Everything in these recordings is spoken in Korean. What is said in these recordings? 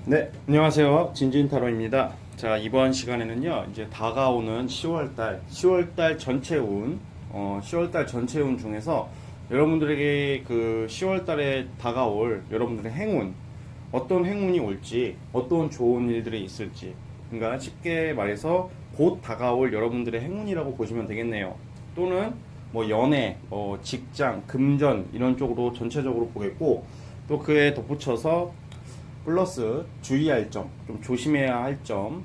네, 안녕하세요. 진진타로입니다. 자, 이번 시간에는요, 이제 다가오는 10월달 전체 운, 10월달 전체 운 중에서 여러분들에게 그 10월달에 다가올 여러분들의 행운, 어떤 행운이 올지, 어떤 좋은 일들이 있을지, 그러니까 쉽게 말해서 곧 다가올 여러분들의 행운이라고 보시면 되겠네요. 또는 뭐 연애, 직장, 금전 이런 쪽으로 전체적으로 보겠고, 또 그에 덧붙여서 플러스 주의할 점, 좀 조심해야 할 점,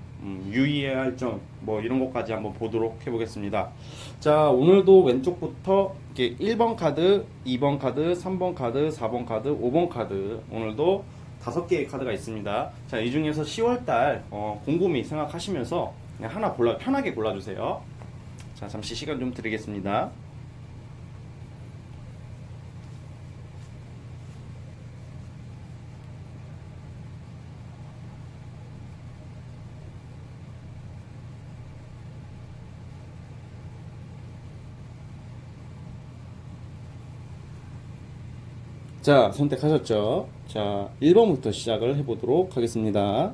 유의해야 할 점, 뭐 이런 것까지 한번 보도록 해보겠습니다. 자, 오늘도 왼쪽부터 이렇게 1번 카드, 2번 카드, 3번 카드, 4번 카드, 5번 카드, 오늘도 5개의 카드가 있습니다. 자, 이 중에서 10월달 곰곰이 생각하시면서 그냥 하나 편하게 골라주세요. 자, 잠시 시간 좀 드리겠습니다. 자, 선택하셨죠? 자, 1번부터 시작을 해보도록 하겠습니다.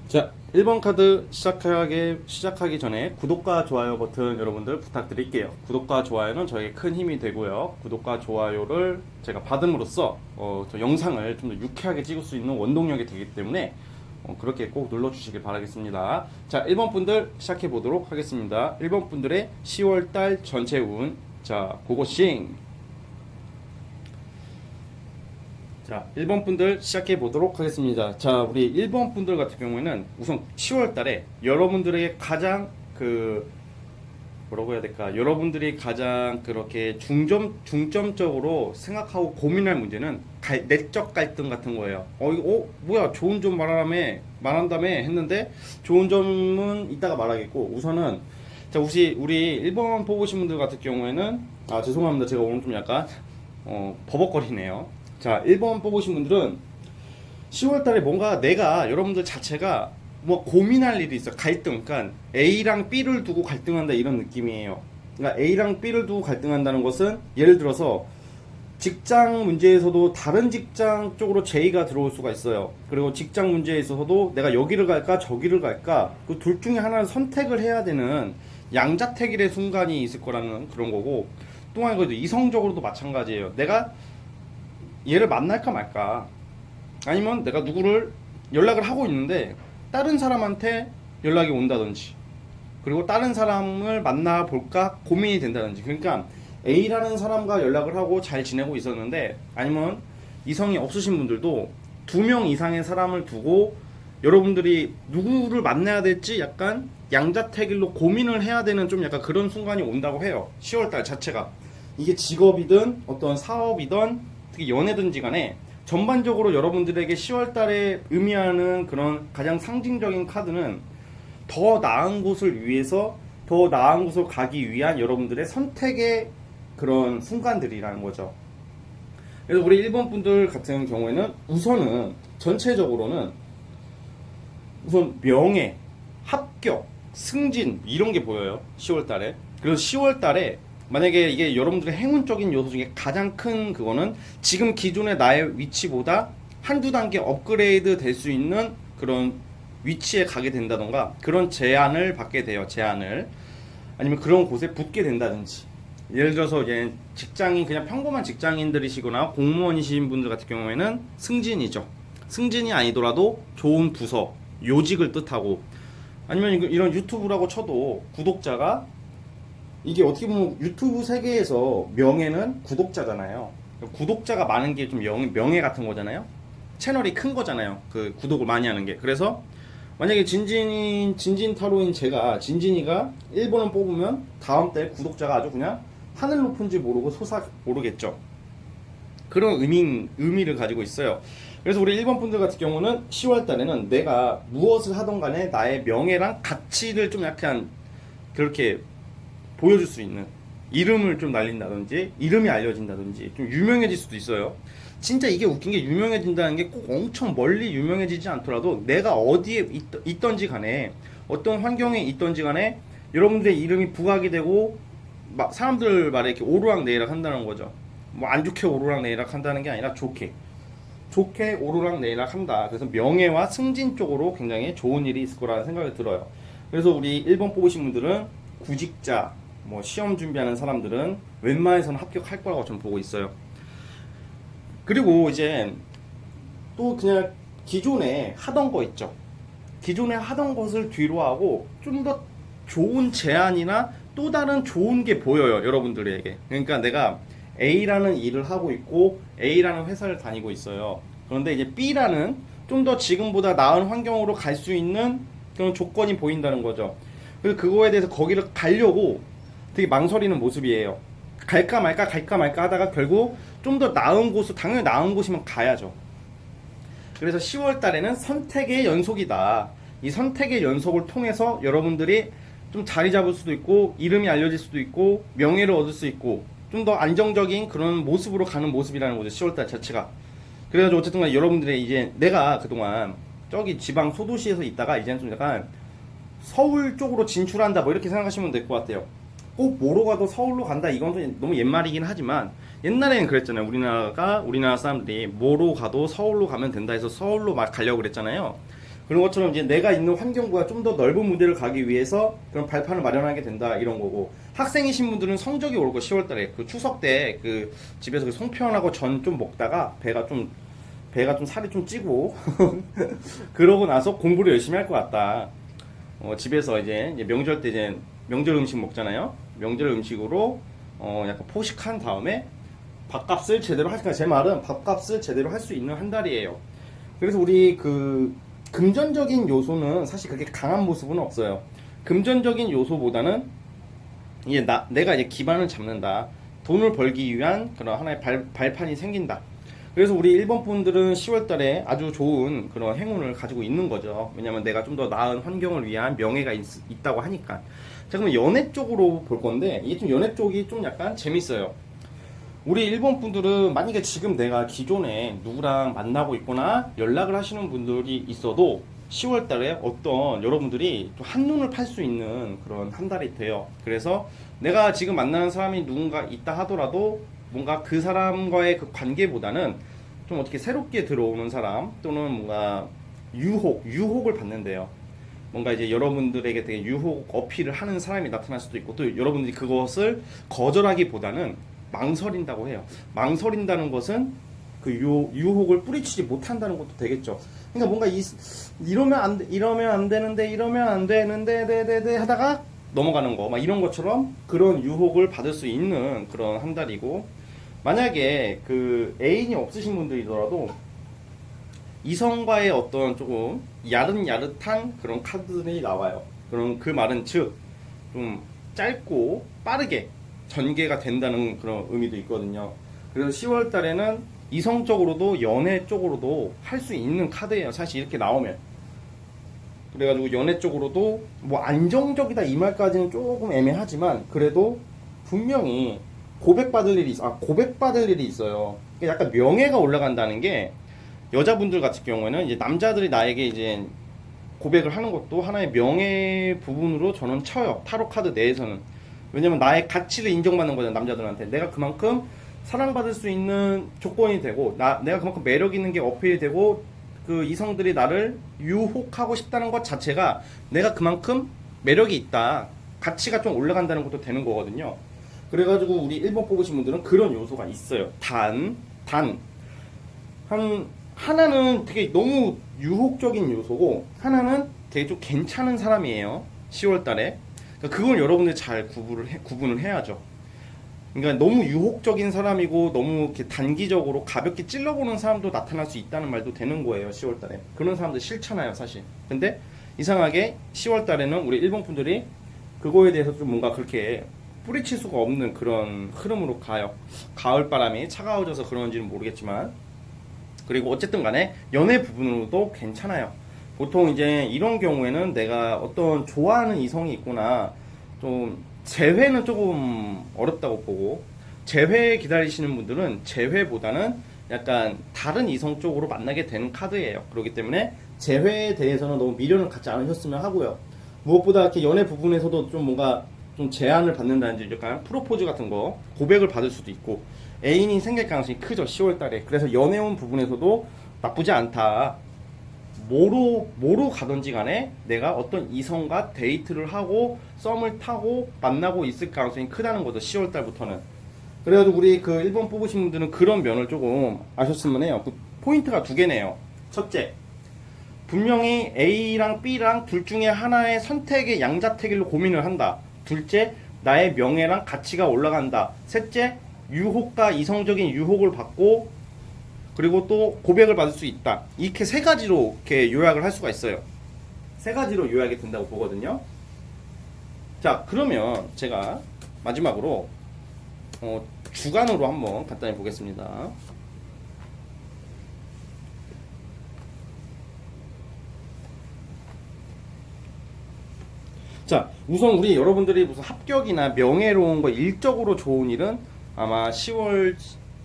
자, 1번 카드 시작하기 전에 구독과 좋아요 버튼 여러분들 부탁드릴게요. 구독과 좋아요는 저에게 큰 힘이 되고요. 구독과 좋아요를 제가 받음으로써 저 영상을 좀 더 유쾌하게 찍을 수 있는 원동력이 되기 때문에 그렇게 꼭 눌러주시길 바라겠습니다. 자, 1번 분들 시작해 보도록 하겠습니다. 1번 분들의 10월달 전체 운. 자, 고고싱. 자, 1번 분들 시작해 보도록 하겠습니다. 자, 우리 1번 분들 같은 경우에는 우선 10월 달에 여러분들에게 가장 뭐라고 해야 될까? 여러분들이 가장 그렇게 중점적으로 생각하고 고민할 문제는 내적 갈등 같은 거예요. 뭐야, 좋은 점 말한다며 했는데, 좋은 점은 이따가 말하겠고, 우선은, 자, 우리 1번 뽑으신 분들 같은 경우에는, 죄송합니다. 제가 오늘 좀 약간, 버벅거리네요. 자, 1번 뽑으신 분들은 10월 달에 뭔가 여러분들 자체가 뭐 고민할 일이 있어. 갈등. 그러니까 A랑 B를 두고 갈등한다 이런 느낌이에요. 그러니까 A랑 B를 두고 갈등한다는 것은 예를 들어서 직장 문제에서도 다른 직장 쪽으로 제의가 들어올 수가 있어요. 그리고 직장 문제에 있어서도 내가 여기를 갈까 저기를 갈까 그 둘 중에 하나를 선택을 해야 되는 양자택일의 순간이 있을 거라는 그런 거고, 또한 그 이성적으로도 마찬가지예요. 내가 얘를 만날까 말까, 아니면 내가 누구를 연락을 하고 있는데 다른 사람한테 연락이 온다든지, 그리고 다른 사람을 만나볼까 고민이 된다든지. 그러니까 A라는 사람과 연락을 하고 잘 지내고 있었는데, 아니면 이성이 없으신 분들도 2명 이상의 사람을 두고 여러분들이 누구를 만나야 될지 약간 양자택일로 고민을 해야 되는 좀 약간 그런 순간이 온다고 해요. 10월달 자체가 이게 직업이든 어떤 사업이든 특히 연애든지 간에 전반적으로 여러분들에게 10월달에 의미하는 그런 가장 상징적인 카드는 더 나은 곳을 위해서 더 나은 곳을 가기 위한 여러분들의 선택의 그런 순간들이라는 거죠. 그래서 우리 1번 분들 같은 경우에는 우선은 전체적으로는 우선 명예, 합격, 승진 이런 게 보여요. 10월달에. 그래서 10월달에 만약에 이게 여러분들의 행운적인 요소 중에 가장 큰 그거는 지금 기존의 나의 위치보다 한두 단계 업그레이드 될 수 있는 그런 위치에 가게 된다던가, 그런 제안을 받게 돼요. 제안을. 아니면 그런 곳에 붙게 된다든지. 예를 들어서 이제 직장인, 그냥 평범한 직장인들이시거나 공무원이신 분들 같은 경우에는 승진이죠. 승진이 아니더라도 좋은 부서, 요직을 뜻하고, 아니면 이런 유튜브라고 쳐도 구독자가, 이게 어떻게 보면 유튜브 세계에서 명예는 구독자잖아요. 구독자가 많은 게 좀 명예 같은 거잖아요. 채널이 큰 거잖아요. 그 구독을 많이 하는 게. 그래서 만약에 진진타로인 진진이가 1번을 뽑으면 다음 때 구독자가 아주 그냥 하늘 높은지 모르고 모르겠죠. 그런 의미를 가지고 있어요. 그래서 우리 1번 분들 같은 경우는 10월 달에는 내가 무엇을 하던 간에 나의 명예랑 가치를 좀 약간 그렇게 보여줄 수 있는, 이름을 좀 날린다든지 이름이 알려진다든지 좀 유명해질 수도 있어요. 진짜 이게 웃긴 게, 유명해진다는 게 꼭 엄청 멀리 유명해지지 않더라도 내가 어디에 있던지 간에 어떤 환경에 있던지 간에 여러분들의 이름이 부각이 되고 사람들 말에 이렇게 오르락내리락 한다는 거죠. 뭐 안 좋게 오르락내리락 한다는 게 아니라 좋게 오르락내리락 한다. 그래서 명예와 승진 쪽으로 굉장히 좋은 일이 있을 거라는 생각이 들어요. 그래서 우리 1번 뽑으신 분들은 구직자, 뭐 시험 준비하는 사람들은 웬만해서는 합격할 거라고 저는 보고 있어요. 그리고 이제 또 그냥 기존에 하던 거 있죠. 기존에 하던 것을 뒤로 하고 좀 더 좋은 제안이나 또 다른 좋은 게 보여요, 여러분들에게. 그러니까 내가 A라는 일을 하고 있고 A라는 회사를 다니고 있어요. 그런데 이제 B라는 좀 더 지금보다 나은 환경으로 갈 수 있는 그런 조건이 보인다는 거죠. 그래서 그거에 대해서 거기를 가려고 되게 망설이는 모습이에요. 갈까 말까 하다가 결국 좀 더 나은 곳으로, 당연히 나은 곳이면 가야죠. 그래서 10월 달에는 선택의 연속이다. 이 선택의 연속을 통해서 여러분들이 좀 자리 잡을 수도 있고 이름이 알려질 수도 있고 명예를 얻을 수 있고 좀 더 안정적인 그런 모습으로 가는 모습이라는 거죠. 10월 달 자체가. 그래가지고 어쨌든 간에 여러분들의 이제 내가 그동안 저기 지방 소도시에서 있다가 이제는 좀 약간 서울 쪽으로 진출한다 뭐 이렇게 생각하시면 될 것 같아요. 꼭 뭐로 가도 서울로 간다 이건 좀 너무 옛말이긴 하지만 옛날에는 그랬잖아요. 우리나라 사람들이 뭐로 가도 서울로 가면 된다 해서 서울로 막 가려고 그랬잖아요. 그런 것처럼 이제 내가 있는 환경보다 좀 더 넓은 무대를 가기 위해서 그런 발판을 마련하게 된다 이런 거고, 학생이신 분들은 성적이 오르고 10월달에 그 추석 때 그 집에서 그 송편하고 전 좀 먹다가 배가 좀 살이 좀 찌고 그러고 나서 공부를 열심히 할 것 같다. 집에서 이제 명절 때 이제 명절 음식 먹잖아요. 명절 음식으로 약간 포식한 다음에 밥값을 제대로 할까, 제 말은 밥값을 제대로 할 수 있는 한 달이에요. 그래서 우리 그 금전적인 요소는 사실 그렇게 강한 모습은 없어요. 금전적인 요소보다는 이제 내가 이제 기반을 잡는다. 돈을 벌기 위한 그런 하나의 발판이 생긴다. 그래서 우리 1번 분들은 10월 달에 아주 좋은 그런 행운을 가지고 있는 거죠. 왜냐면 내가 좀 더 나은 환경을 위한 명예가 있다고 하니까. 자, 그러면 연애 쪽으로 볼 건데, 이게 좀 연애 쪽이 좀 약간 재밌어요. 우리 1번 분들은 만약에 지금 내가 기존에 누구랑 만나고 있거나 연락을 하시는 분들이 있어도 10월 달에 어떤 여러분들이 좀 한눈을 팔 수 있는 그런 한 달이 돼요. 그래서 내가 지금 만나는 사람이 누군가 있다 하더라도 뭔가 그 사람과의 그 관계보다는 좀 어떻게 새롭게 들어오는 사람 또는 뭔가 유혹을 받는데요. 뭔가 이제 여러분들에게 되게 유혹 어필을 하는 사람이 나타날 수도 있고, 또 여러분들이 그것을 거절하기보다는 망설인다고 해요. 망설인다는 것은 그 유혹을 뿌리치지 못한다는 것도 되겠죠. 그러니까 뭔가 이러면 안 되는데 네 하다가 넘어가는 거, 막 이런 것처럼 그런 유혹을 받을 수 있는 그런 한 달이고, 만약에 그 애인이 없으신 분들이더라도 이성과의 어떤 조금 야릇야릇한 그런 카드들이 나와요. 그럼 그 말은 즉 좀 짧고 빠르게 전개가 된다는 그런 의미도 있거든요. 그래서 10월 달에는 이성적으로도 연애 쪽으로도 할 수 있는 카드예요. 사실 이렇게 나오면. 그래가지고 연애 쪽으로도 뭐 안정적이다 이 말까지는 조금 애매하지만 그래도 분명히 고백받을 일이 있어요. 약간 명예가 올라간다는 게, 여자분들 같은 경우에는 이제 남자들이 나에게 이제 고백을 하는 것도 하나의 명예 부분으로 저는 쳐요. 타로 카드 내에서는. 왜냐면 나의 가치를 인정받는 거잖아, 남자들한테. 내가 그만큼 사랑받을 수 있는 조건이 되고, 내가 그만큼 매력 있는 게 어필이 되고, 그 이성들이 나를 유혹하고 싶다는 것 자체가 내가 그만큼 매력이 있다, 가치가 좀 올라간다는 것도 되는 거거든요. 그래가지고 우리 1번 뽑으신 분들은 그런 요소가 있어요. 하나는 되게 너무 유혹적인 요소고, 하나는 되게 좀 괜찮은 사람이에요. 10월 달에. 그러니까 그걸 여러분들이 잘 구분을 해야죠. 그러니까 너무 유혹적인 사람이고 너무 이렇게 단기적으로 가볍게 찔러보는 사람도 나타날 수 있다는 말도 되는 거예요. 10월 달에. 그런 사람들 싫잖아요, 사실. 근데 이상하게 10월 달에는 우리 1번 분들이 그거에 대해서 좀 뭔가 그렇게 뿌리칠 수가 없는 그런 흐름으로 가요. 가을 바람이 차가워져서 그런지는 모르겠지만. 그리고 어쨌든 간에 연애 부분으로도 괜찮아요. 보통 이제 이런 경우에는 내가 어떤 좋아하는 이성이 있거나 좀 재회는 조금 어렵다고 보고, 재회 기다리시는 분들은 재회보다는 약간 다른 이성 쪽으로 만나게 되는 카드예요. 그렇기 때문에 재회에 대해서는 너무 미련을 갖지 않으셨으면 하고요. 무엇보다 이렇게 연애 부분에서도 좀 뭔가 좀 제안을 받는다든지 약간 프로포즈 같은 거, 고백을 받을 수도 있고, 애인이 생길 가능성이 크죠. 10월 달에. 그래서 연애운 부분에서도 나쁘지 않다. 뭐로 가든지 간에 내가 어떤 이성과 데이트를 하고 썸을 타고 만나고 있을 가능성이 크다는 거죠. 10월 달부터는. 그래가지고 우리 그 1번 뽑으신 분들은 그런 면을 조금 아셨으면 해요. 그 포인트가 두 개네요. 첫째, 분명히 A랑 B랑 둘 중에 하나의 선택의 양자택일로 고민을 한다. 둘째, 나의 명예랑 가치가 올라간다. 셋째, 유혹과 이성적인 유혹을 받고 그리고 또 고백을 받을 수 있다. 이렇게 세 가지로 이렇게 요약을 할 수가 있어요. 세 가지로 요약이 된다고 보거든요. 자, 그러면 제가 마지막으로 주간으로 한번 간단히 보겠습니다. 자, 우선 우리 여러분들이 무슨 합격이나 명예로운 거 일적으로 좋은 일은 아마 10월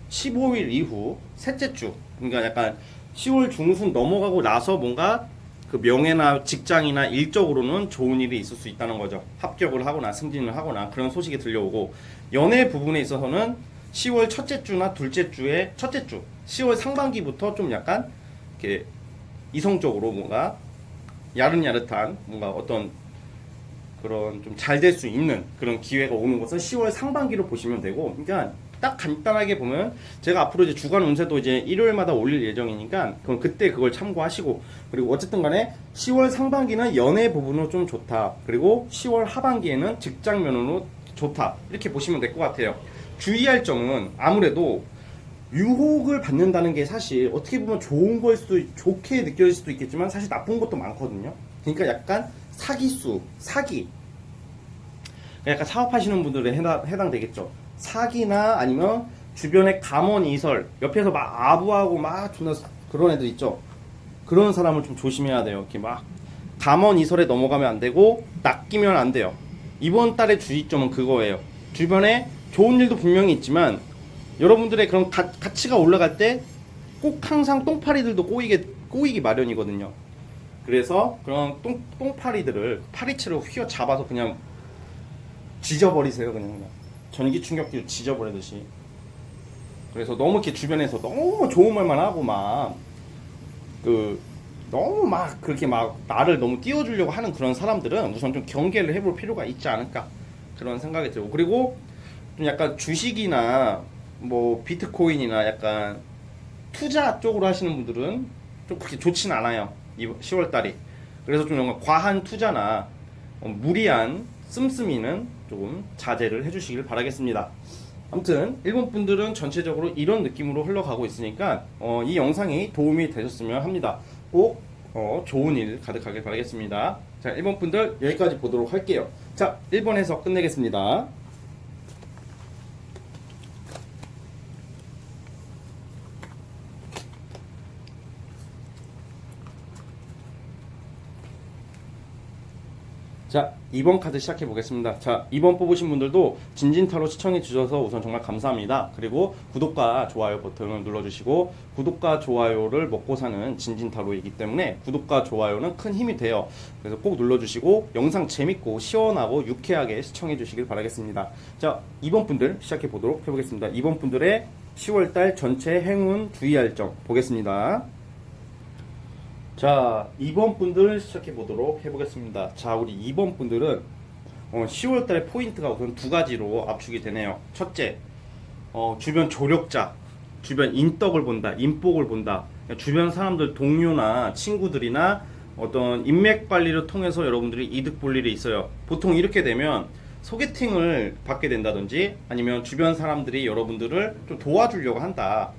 15일 이후 셋째 주, 그러니까 약간 10월 중순 넘어가고 나서 뭔가 그 명예나 직장이나 일적으로는 좋은 일이 있을 수 있다는 거죠. 합격을 하거나 승진을 하거나 그런 소식이 들려오고, 연애 부분에 있어서는 10월 첫째 주나 둘째 주에 첫째 주 10월 상반기부터 좀 약간 이렇게 이성적으로 뭔가 야릇야릇한 뭔가 어떤 그런 좀 잘 될 수 있는 그런 기회가 오는 것은 10월 상반기로 보시면 되고, 그러니까 딱 간단하게 보면 제가 앞으로 이제 주간 운세도 이제 일요일마다 올릴 예정이니까 그럼 그때 그걸 참고하시고, 그리고 어쨌든 간에 10월 상반기는 연애 부분으로 좀 좋다. 그리고 10월 하반기에는 직장 면으로 좋다. 이렇게 보시면 될 것 같아요. 주의할 점은 아무래도 유혹을 받는다는 게 사실 어떻게 보면 좋은 걸 수도, 좋게 느껴질 수도 있겠지만 사실 나쁜 것도 많거든요. 그러니까 약간 사기수, 사기. 약간 사업하시는 분들에 해당되겠죠. 사기나 아니면 주변에 감언이설, 옆에서 막 아부하고 막 존나 그런 애들 있죠. 그런 사람을 좀 조심해야 돼요. 이렇게 막 감언이설에 넘어가면 안 되고 낚이면 안 돼요. 이번 달의 주의점은 그거예요. 주변에 좋은 일도 분명히 있지만 여러분들의 그런 가치가 올라갈 때 꼭 항상 똥파리들도 꼬이기 마련이거든요. 그래서 그런 똥파리들을 파리채로 휘어 잡아서 그냥 지져버리세요. 그냥 전기 충격기로 지져버리듯이. 그래서 너무 이렇게 주변에서 너무 좋은 말만 하고 막 너무 막 그렇게 막 나를 너무 띄워주려고 하는 그런 사람들은 우선 좀 경계를 해볼 필요가 있지 않을까 그런 생각이 들고, 그리고 좀 약간 주식이나 뭐 비트코인이나 약간 투자 쪽으로 하시는 분들은 좀 그렇게 좋진 않아요. 이번 10월 달이. 그래서 좀 뭔가 과한 투자나 무리한 씀씀이는 조금 자제를 해주시길 바라겠습니다. 아무튼 일본 분들은 전체적으로 이런 느낌으로 흘러가고 있으니까 이 영상이 도움이 되셨으면 합니다. 꼭 좋은 일 가득하길 바라겠습니다. 자, 일본 분들 여기까지 보도록 할게요. 자, 1번에서 끝내겠습니다. 자, 2번 카드 시작해 보겠습니다. 자, 2번 뽑으신 분들도 진진타로 시청해 주셔서 우선 정말 감사합니다. 그리고 구독과 좋아요 버튼을 눌러주시고, 구독과 좋아요를 먹고 사는 진진타로이기 때문에 구독과 좋아요는 큰 힘이 돼요. 그래서 꼭 눌러주시고 영상 재밌고 시원하고 유쾌하게 시청해 주시길 바라겠습니다. 자, 2번 분들 시작해 보도록 해보겠습니다. 2번 분들의 10월달 전체 행운 주의할 점 보겠습니다. 자, 2번 분들 시작해 보도록 해보겠습니다. 자, 우리 2번 분들은 10월달에 포인트가 우선 두 가지로 압축이 되네요. 첫째, 주변 조력자, 주변 인덕을 본다, 인복을 본다. 주변 사람들, 동료나 친구들이나 어떤 인맥 관리를 통해서 여러분들이 이득 볼 일이 있어요. 보통 이렇게 되면 소개팅을 받게 된다든지 아니면 주변 사람들이 여러분들을 좀 도와주려고 한다.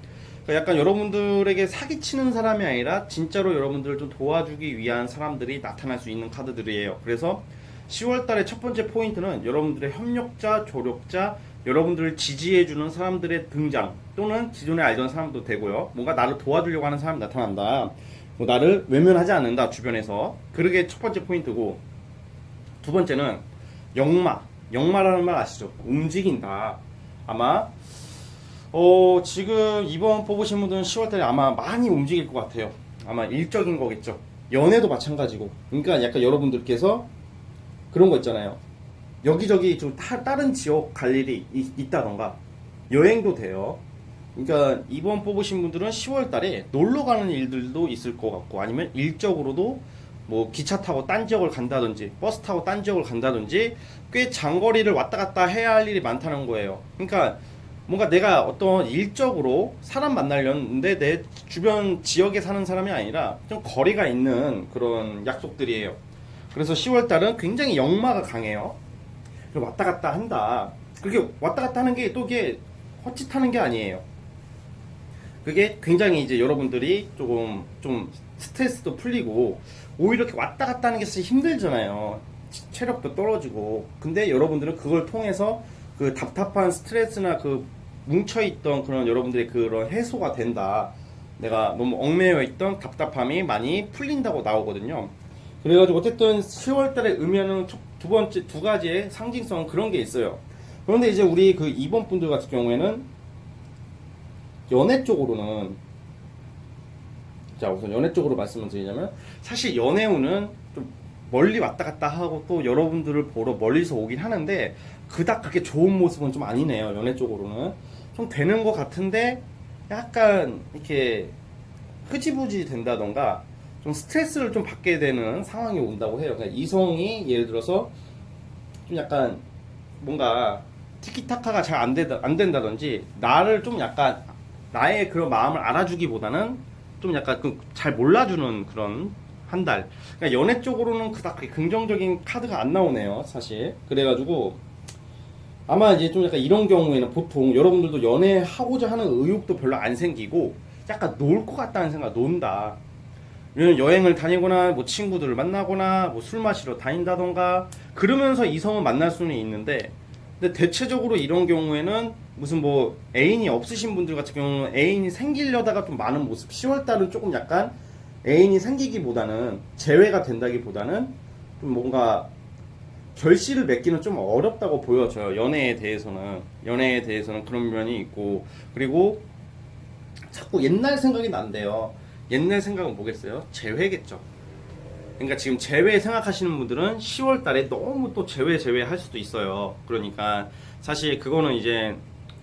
그러니까 약간 여러분들에게 사기치는 사람이 아니라 진짜로 여러분들을 좀 도와주기 위한 사람들이 나타날 수 있는 카드들이에요. 그래서 10월달의 첫 번째 포인트는 여러분들의 협력자, 조력자, 여러분들을 지지해주는 사람들의 등장, 또는 기존에 알던 사람도 되고요. 뭔가 나를 도와주려고 하는 사람이 나타난다. 뭐 나를 외면하지 않는다, 주변에서. 그게 첫 번째 포인트고, 두 번째는 역마라는 말 아시죠? 움직인다. 아마 지금 이번 뽑으신 분들은 10월달에 아마 많이 움직일 것 같아요. 아마 일적인 거겠죠. 연애도 마찬가지고. 그러니까 약간 여러분들께서 그런 거 있잖아요. 여기저기 좀 다른 지역 갈 일이 있다던가, 여행도 돼요. 그러니까 이번 뽑으신 분들은 10월 달에 놀러 가는 일들도 있을 것 같고 아니면 일적으로도 뭐 기차 타고 딴 지역을 간다든지 버스 타고 딴 지역을 간다든지 꽤 장거리를 왔다 갔다 해야 할 일이 많다는 거예요. 그러니까 뭔가 내가 어떤 일적으로 사람 만나려는데 내 주변 지역에 사는 사람이 아니라 좀 거리가 있는 그런 약속들이에요. 그래서 10월 달은 굉장히 역마가 강해요. 그리고 왔다 갔다 한다. 그렇게 왔다 갔다 하는 게 또 이게 헛짓하는 게 아니에요. 그게 굉장히 이제 여러분들이 조금 좀 스트레스도 풀리고 오히려 이렇게 왔다 갔다 하는 게 사실 힘들잖아요. 체력도 떨어지고. 근데 여러분들은 그걸 통해서 그 답답한 스트레스나 그 뭉쳐있던 그런 여러분들의 그런 해소가 된다. 내가 너무 얽매여 있던 답답함이 많이 풀린다고 나오거든요. 그래가지고 어쨌든 10월 달에 의미하는 두 번째 두 가지의 상징성 그런 게 있어요. 그런데 이제 우리 그 2번 분들 같은 경우에는 연애 쪽으로는 자 우선 연애 쪽으로 말씀을 드리자면 사실 연애운은 좀 멀리 왔다 갔다 하고 또 여러분들을 보러 멀리서 오긴 하는데 그닥 그렇게 좋은 모습은 좀 아니네요. 연애 쪽으로는 좀 되는 것 같은데 약간 이렇게 흐지부지 된다던가 좀 스트레스를 좀 받게 되는 상황이 온다고 해요. 그러니까 이성이 예를 들어서 좀 약간 뭔가 티키타카가 잘 안 된다든지 나를 좀 약간 나의 그런 마음을 알아주기보다는 좀 약간 그 잘 몰라주는 그런 한 달. 그러니까 연애 쪽으로는 그닥 긍정적인 카드가 안 나오네요, 사실. 그래가지고 아마 이제 좀 약간 이런 경우에는 보통 여러분들도 연애하고자 하는 의욕도 별로 안 생기고 약간 놀 것 같다는 생각, 논다. 여행을 다니거나 뭐 친구들을 만나거나 뭐 술 마시러 다닌다던가 그러면서 이성을 만날 수는 있는데 근데 대체적으로 이런 경우에는 무슨 뭐 애인이 없으신 분들 같은 경우는 애인이 생기려다가 좀 많은 모습 10월달은 조금 약간 애인이 생기기보다는 재회가 된다기보다는 좀 뭔가 결실을 맺기는 좀 어렵다고 보여져요. 연애에 대해서는 그런 면이 있고 그리고 자꾸 옛날 생각이 난대요. 옛날 생각은 뭐겠어요? 재회겠죠. 그러니까 지금 재회 생각하시는 분들은 10월 달에 너무 또 재회 할 수도 있어요. 그러니까 사실 그거는 이제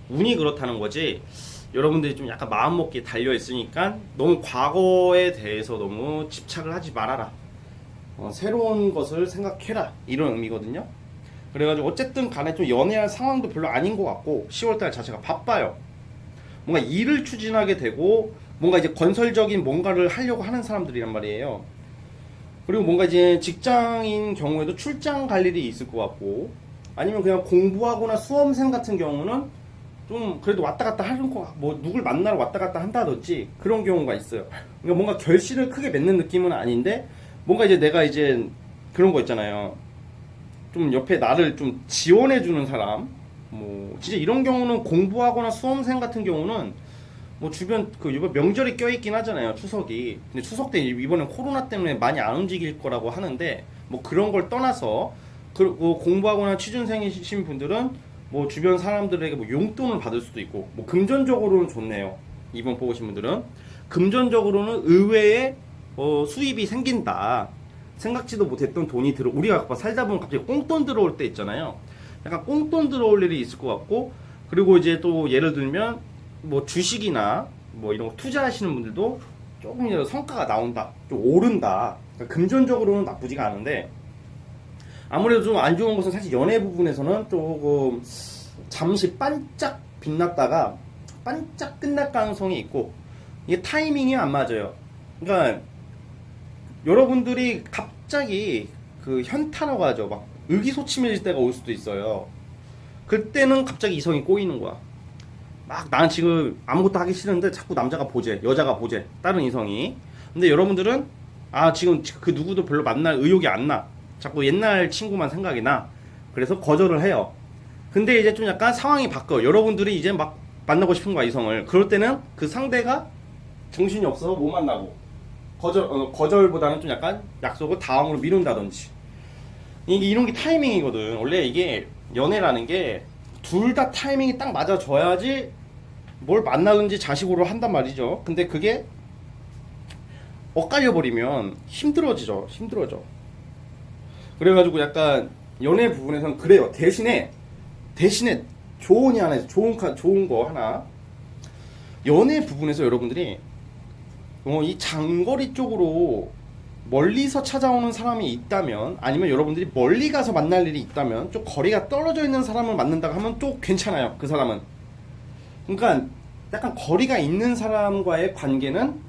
운이 그렇다는 거지. 여러분들이 좀 약간 마음먹기에 달려 있으니까 너무 과거에 대해서 너무 집착을 하지 말아라. 새로운 것을 생각해라. 이런 의미거든요. 그래가지고 어쨌든 간에 좀 연애할 상황도 별로 아닌 것 같고 10월 달 자체가 바빠요. 뭔가 일을 추진하게 되고 뭔가 이제 건설적인 뭔가를 하려고 하는 사람들이란 말이에요. 그리고 뭔가 이제 직장인 경우에도 출장 갈 일이 있을 것 같고 아니면 그냥 공부하거나 수험생 같은 경우는 좀 그래도 왔다 갔다 하는 거, 뭐 누굴 만나러 왔다 갔다 한다든지 그런 경우가 있어요. 그러니까 뭔가 결실을 크게 맺는 느낌은 아닌데 뭔가 이제 내가 이제 그런 거 있잖아요. 좀 옆에 나를 좀 지원해주는 사람, 뭐 진짜 이런 경우는 공부하거나 수험생 같은 경우는 뭐 주변 그 이번 명절이 껴있긴 하잖아요. 추석이. 근데 추석 때 이번엔 코로나 때문에 많이 안 움직일 거라고 하는데 뭐 그런 걸 떠나서 그리고 공부하거나 취준생이신 분들은 뭐 주변 사람들에게 뭐 용돈을 받을 수도 있고 뭐 금전적으로는 좋네요. 이번 뽑으신 분들은 금전적으로는 의외의 수입이 생긴다. 생각지도 못했던 돈이 우리가 살다 보면 갑자기 꽁돈 들어올 때 있잖아요. 약간 꽁돈 들어올 일이 있을 것 같고 그리고 이제 또 예를 들면 뭐 주식이나 뭐 이런 거 투자하시는 분들도 조금이라도 성과가 나온다, 좀 오른다. 그러니까 금전적으로는 나쁘지가 않은데 아무래도 좀 안 좋은 것은 사실 연애 부분에서는 조금 잠시 반짝 빛났다가 반짝 끝날 가능성이 있고 이게 타이밍이 안 맞아요. 그러니까 여러분들이 갑자기 그 현타라고 하죠. 막 의기소침해질 때가 올 수도 있어요. 그때는 갑자기 이성이 꼬이는 거야. 막 난 지금 아무것도 하기 싫은데 자꾸 남자가 보재, 여자가 보재, 다른 이성이. 근데 여러분들은 지금 그 누구도 별로 만날 의욕이 안 나. 자꾸 옛날 친구만 생각이 나. 그래서 거절을 해요. 근데 이제 좀 약간 상황이 바뀌어. 여러분들이 이제 막 만나고 싶은 거야, 이성을. 그럴 때는 그 상대가 정신이 없어서 못 만나고 거절보다는 좀 약간 약속을 다음으로 미룬다든지. 이런 게 타이밍이거든. 원래 이게 연애라는 게 둘 다 타이밍이 딱 맞아줘야지 뭘 만나든지 자식으로 한단 말이죠. 근데 그게 엇갈려 버리면 힘들어져. 그래가지고 약간 연애 부분에서는 그래요. 대신에 조언이 하나 있어. 좋은 거 하나. 연애 부분에서 여러분들이 이 장거리 쪽으로 멀리서 찾아오는 사람이 있다면, 아니면 여러분들이 멀리 가서 만날 일이 있다면, 좀 거리가 떨어져 있는 사람을 만난다고 하면 또 괜찮아요, 그 사람은. 그러니까 약간 거리가 있는 사람과의 관계는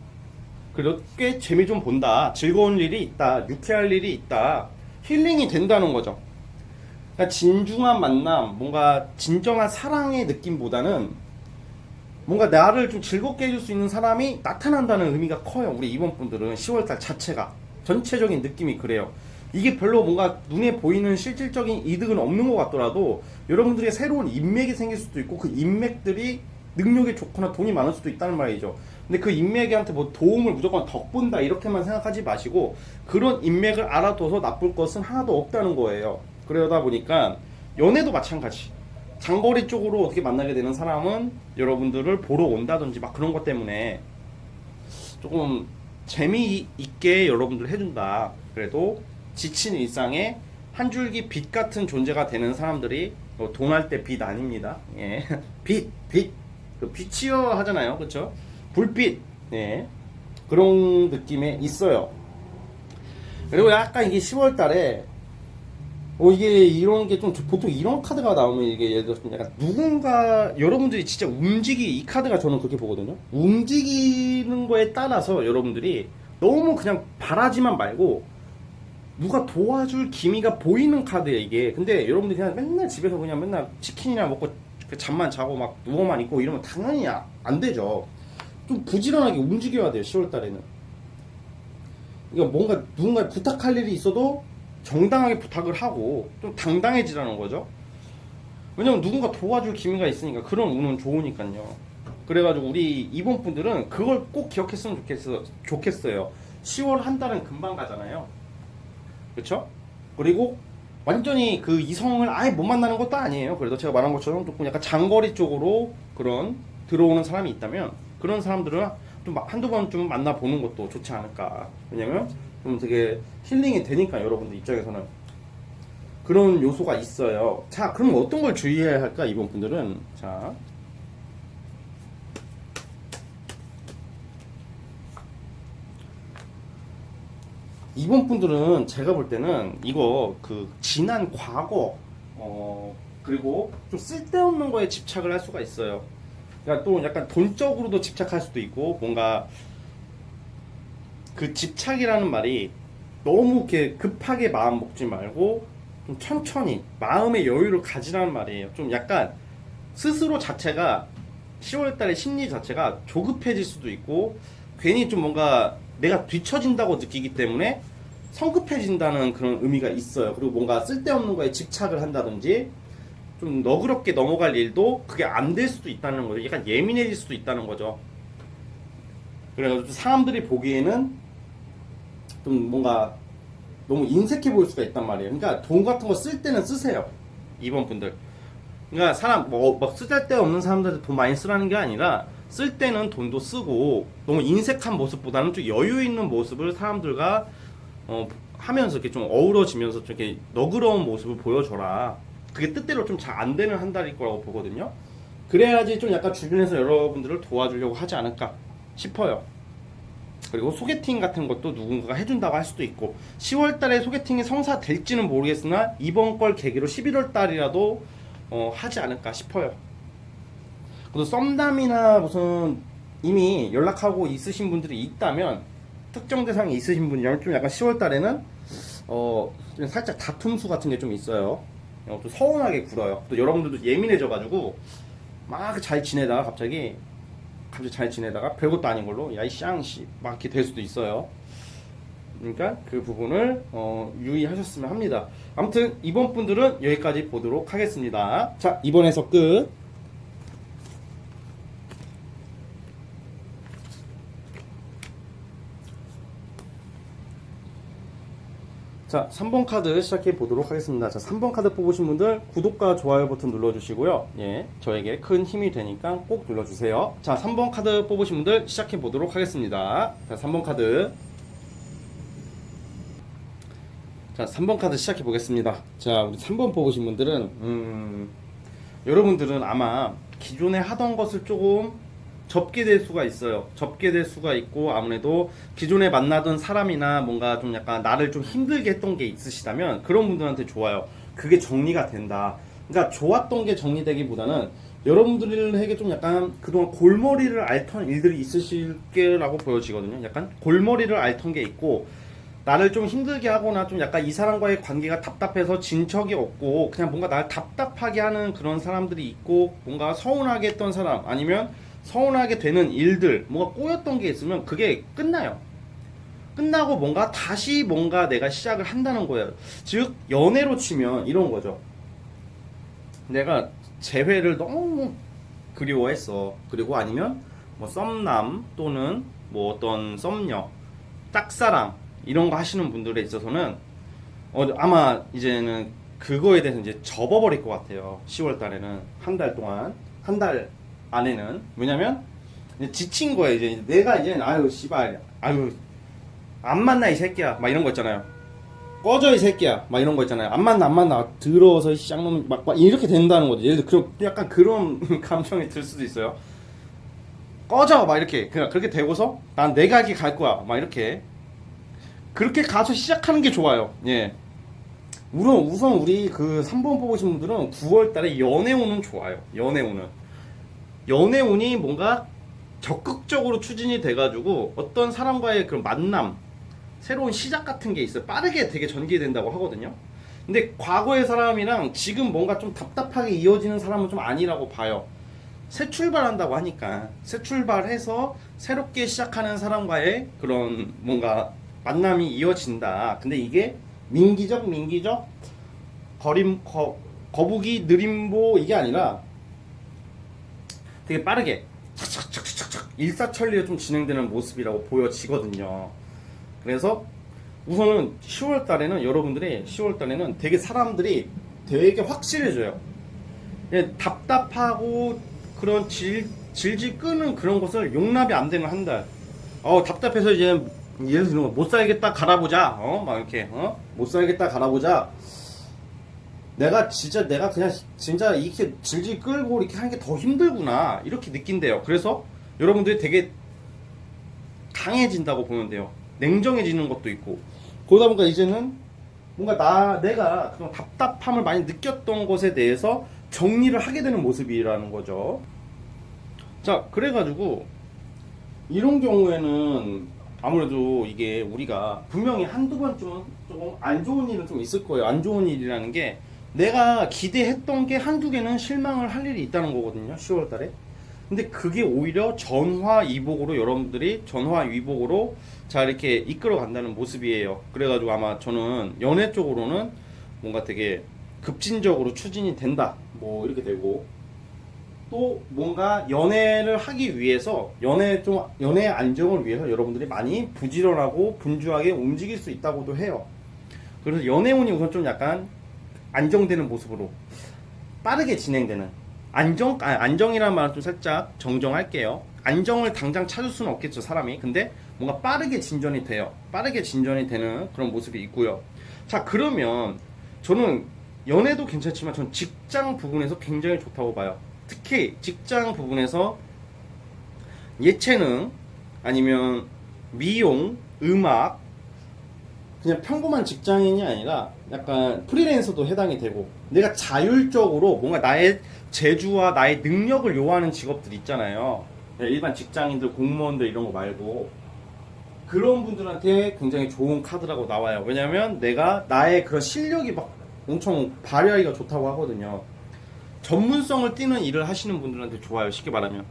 그래도 꽤 재미 좀 본다, 즐거운 일이 있다, 유쾌할 일이 있다, 힐링이 된다는 거죠. 그러니까 진중한 만남, 뭔가 진정한 사랑의 느낌보다는 뭔가 나를 좀 즐겁게 해줄 수 있는 사람이 나타난다는 의미가 커요. 우리 이번 분들은 10월달 자체가 전체적인 느낌이 그래요. 이게 별로 뭔가 눈에 보이는 실질적인 이득은 없는 것 같더라도 여러분들에게 새로운 인맥이 생길 수도 있고, 그 인맥들이 능력이 좋거나 돈이 많을 수도 있다는 말이죠. 근데 그 인맥한테 뭐 도움을 무조건 덕본다 이렇게만 생각하지 마시고, 그런 인맥을 알아둬서 나쁠 것은 하나도 없다는 거예요. 그러다 보니까 연애도 마찬가지. 장거리 쪽으로 어떻게 만나게 되는 사람은 여러분들을 보러 온다든지 막 그런 것 때문에 조금 재미있게 여러분들 해준다. 그래도 지친 일상에 한 줄기 빛 같은 존재가 되는 사람들이, 돈 할 때 빛 아닙니다. 예. 빛. 그 빛이요 하잖아요. 그쵸? 불빛. 예. 그런 느낌에 있어요. 그리고 약간 이게 10월 달에 이게 이런 게 좀 보통 이런 카드가 나오면 이게 예를 들어서 좀 약간 누군가 여러분들이 진짜 이 카드가 저는 그렇게 보거든요. 움직이는 거에 따라서 여러분들이 너무 그냥 바라지만 말고 누가 도와줄 기미가 보이는 카드예요, 이게. 근데 여러분들이 그냥 맨날 집에서 그냥 맨날 치킨이나 먹고 잠만 자고 막 누워만 있고 이러면 당연히 안 되죠. 좀 부지런하게 움직여야 돼요, 10월 달에는. 그러니까 뭔가 누군가 부탁할 일이 있어도 정당하게 부탁을 하고 좀 당당해지라는 거죠. 왜냐면 누군가 도와줄 기미가 있으니까. 그런 운은 좋으니까요. 그래가지고 우리 이번 분들은 그걸 꼭 기억했으면 좋겠어요. 10월 한 달은 금방 가잖아요. 그렇죠? 그리고 완전히 그 이성을 아예 못 만나는 것도 아니에요. 그래도 제가 말한 것처럼 조금 약간 장거리 쪽으로 그런 들어오는 사람이 있다면, 그런 사람들은 좀 한두 번 좀 만나보는 것도 좋지 않을까. 왜냐면 좀 되게 힐링이 되니까, 여러분들 입장에서는 그런 요소가 있어요. 자, 그럼 어떤 걸 주의해야 할까, 이번 분들은. 자, 이번 분들은 제가 볼 때는 이거 그 지난 과거, 그리고 좀 쓸데없는 거에 집착을 할 수가 있어요. 그러니까 또 약간 돈적으로도 집착할 수도 있고, 뭔가 그 집착이라는 말이 너무 이렇게 급하게 마음 먹지 말고 좀 천천히 마음의 여유를 가지라는 말이에요. 좀 약간 스스로 자체가 10월달에 심리 자체가 조급해질 수도 있고, 괜히 좀 뭔가 내가 뒤처진다고 느끼기 때문에 성급해진다는 그런 의미가 있어요. 그리고 뭔가 쓸데없는 거에 집착을 한다든지 좀 너그럽게 넘어갈 일도 그게 안 될 수도 있다는 거죠. 약간 예민해질 수도 있다는 거죠. 그래서 사람들이 보기에는 좀 뭔가 너무 인색해 보일 수가 있단 말이에요. 그러니까 돈 같은 거 쓸 때는 쓰세요, 이번 분들. 그러니까 사람 막 쓸데없는 사람들한테 돈 많이 쓰라는 게 아니라, 쓸 때는 돈도 쓰고 너무 인색한 모습보다는 좀 여유 있는 모습을 사람들과 하면서 이렇게 좀 어우러지면서 좀 이렇게 너그러운 모습을 보여줘라. 그게 뜻대로 좀 잘 안 되는 한 달일 거라고 보거든요. 그래야지 좀 약간 주변에서 여러분들을 도와주려고 하지 않을까 싶어요. 그리고 소개팅 같은 것도 누군가가 해준다고 할 수도 있고, 10월 달에 소개팅이 성사될지는 모르겠으나 이번 걸 계기로 11월 달이라도 하지 않을까 싶어요. 그리고 썸남이나 무슨 이미 연락하고 있으신 분들이 있다면, 특정 대상이 있으신 분이라면 좀 약간 10월 달에는 좀 살짝 다툼수 같은 게 좀 있어요. 좀 서운하게 굴어요. 또 여러분들도 예민해져가지고 막 잘 지내다가 갑자기 잘 지내다가 별것도 아닌 걸로 야이 쌍씨 막 이렇게 될 수도 있어요. 그러니까 그 부분을 유의하셨으면 합니다. 아무튼 이번 분들은 여기까지 보도록 하겠습니다. 자, 이번 해석 끝. 자, 3번 카드 시작해 보도록 하겠습니다. 자, 3번 카드 뽑으신 분들 구독과 좋아요 버튼 눌러주시고요. 예, 저에게 큰 힘이 되니까 꼭 눌러주세요. 자, 3번 카드 뽑으신 분들 시작해 보도록 하겠습니다. 자, 3번 카드. 자, 3번 카드 시작해 보겠습니다. 자, 우리 3번 뽑으신 분들은 여러분들은 아마 기존에 하던 것을 조금 접게 될 수가 있어요. 접게 될 수가 있고, 아무래도 기존에 만나던 사람이나 뭔가 좀 약간 나를 좀 힘들게 했던 게 있으시다면 그런 분들한테 좋아요. 그게 정리가 된다. 그러니까 좋았던 게 정리되기보다는 여러분들에게 좀 약간 그동안 골머리를 앓던 일들이 있으실 게라고 보여지거든요. 약간 골머리를 앓던 게 있고, 나를 좀 힘들게 하거나 좀 약간 이 사람과의 관계가 답답해서 진척이 없고 그냥 뭔가 나를 답답하게 하는 그런 사람들이 있고, 뭔가 서운하게 했던 사람, 아니면 서운하게 되는 일들, 뭔가 꼬였던 게 있으면 그게 끝나요. 끝나고 뭔가 다시 뭔가 내가 시작을 한다는 거예요. 즉 연애로 치면 이런 거죠. 내가 재회를 너무 그리워했어. 그리고 아니면 뭐 썸남 또는 뭐 어떤 썸녀, 짝사랑 이런 거 하시는 분들에 있어서는 아마 이제는 그거에 대해서 이제 접어버릴 것 같아요. 10월 달에는 한 달 동안, 한 달 안에는. 왜냐면 이제 지친 거예요. 이제 내가 이제 아유 씨발, 아유 안 만나 이 새끼야 막 이런 거 있잖아요. 꺼져 이 새끼야 막 이런 거 있잖아요. 안 만나 들어서 이 쌍놈 막 이렇게 된다는 거죠. 예를 들어 약간 그런 감정이 들 수도 있어요. 꺼져 막 이렇게 그냥 그렇게 되고서 난 내가 이렇게 갈 거야 막 이렇게 그렇게 가서 시작하는 게 좋아요. 예. 우선 우리 그 3번 뽑으신 분들은 9월 달에 연애운은 좋아요. 연애운이 뭔가 적극적으로 추진이 돼가지고 어떤 사람과의 그런 만남, 새로운 시작 같은 게 있어요. 빠르게 되게 전개된다고 하거든요. 근데 과거의 사람이랑 지금 뭔가 좀 답답하게 이어지는 사람은 좀 아니라고 봐요. 새 출발한다고 하니까 새 출발해서 새롭게 시작하는 사람과의 그런 뭔가 만남이 이어진다. 근데 이게 민기적 거북이 느림보 이게 아니라 되게 빠르게 착착착착착 일사천리에 좀 진행되는 모습이라고 보여지거든요. 그래서 우선은 10월 달에는 여러분들이 10월 달에는 되게 사람들이 되게 확실해져요. 답답하고 그런 질질 끄는 그런 것을 용납이 안 되는 한 달. 답답해서 이제 예를 들면 못 살겠다 갈아보자. 막 이렇게 못 살겠다 갈아보자. 내가 그냥 진짜 이렇게 질질 끌고 이렇게 하는 게 더 힘들구나 이렇게 느낀대요. 그래서 여러분들이 되게 강해진다고 보면 돼요. 냉정해지는 것도 있고. 그러다 보니까 이제는 뭔가 내가 그런 답답함을 많이 느꼈던 것에 대해서 정리를 하게 되는 모습이라는 거죠. 자, 그래가지고 이런 경우에는 아무래도 이게 우리가 분명히 한두 번쯤은 조금 안 좋은 일은 좀 있을 거예요. 안 좋은 일이라는 게 내가 기대했던 게 한두 개는 실망을 할 일이 있다는 거거든요. 10월 달에. 근데 그게 오히려 전화위복으로 여러분들이 전화위복으로 자 이렇게 이끌어 간다는 모습이에요. 그래가지고 아마 저는 연애 쪽으로는 뭔가 되게 급진적으로 추진이 된다. 뭐 이렇게 되고 또 뭔가 연애를 하기 위해서 연애 안정을 위해서 여러분들이 많이 부지런하고 분주하게 움직일 수 있다고도 해요. 그래서 연애운이 우선 좀 약간 안정되는 모습으로 빠르게 진행되는 안정이라는 말은 좀 살짝 정정할게요. 안정을 당장 찾을 수는 없겠죠, 사람이. 근데 뭔가 빠르게 진전이 돼요. 빠르게 진전이 되는 그런 모습이 있고요. 자, 그러면 저는 연애도 괜찮지만 전 직장 부분에서 굉장히 좋다고 봐요. 특히 직장 부분에서 예체능 아니면 미용, 음악, 그냥 평범한 직장인이 아니라 약간 프리랜서도 해당이 되고 내가 자율적으로 뭔가 나의 재주와 나의 능력을 요하는 직업들 있잖아요. 일반 직장인들, 공무원들 이런 거 말고 그런 분들한테 굉장히 좋은 카드라고 나와요. 왜냐면 내가 나의 그런 실력이 막 엄청 발휘하기가 좋다고 하거든요. 전문성을 띠는 일을 하시는 분들한테 좋아요. 쉽게 말하면.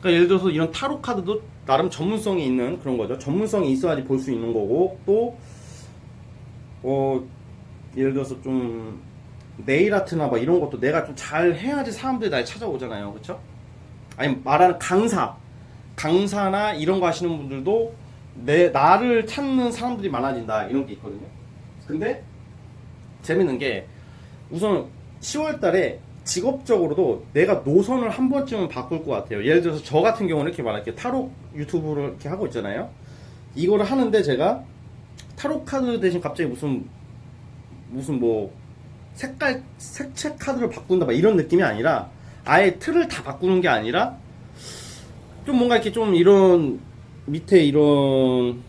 그러니까 예를 들어서 이런 타로 카드도 나름 전문성이 있는 그런 거죠. 전문성이 있어야지 볼 수 있는 거고 또 예를 들어서 좀 네일 아트나 막 이런 것도 내가 좀 잘 해야지 사람들이 날 찾아오잖아요. 그렇죠? 아니 말하는 강사나 이런 거 하시는 분들도 나를 찾는 사람들이 많아진다 이런 게 있거든요. 근데 재밌는 게 우선 10월 달에 직업적으로도 내가 노선을 한 번쯤은 바꿀 것 같아요. 예를 들어서 저 같은 경우는 이렇게 말할게요. 타로 유튜브를 이렇게 하고 있잖아요. 이거를 하는데 제가 타로 카드 대신 갑자기 무슨 뭐 색채 카드를 바꾼다 막 이런 느낌이 아니라 아예 틀을 다 바꾸는 게 아니라 좀 뭔가 이렇게 좀 이런 밑에 이런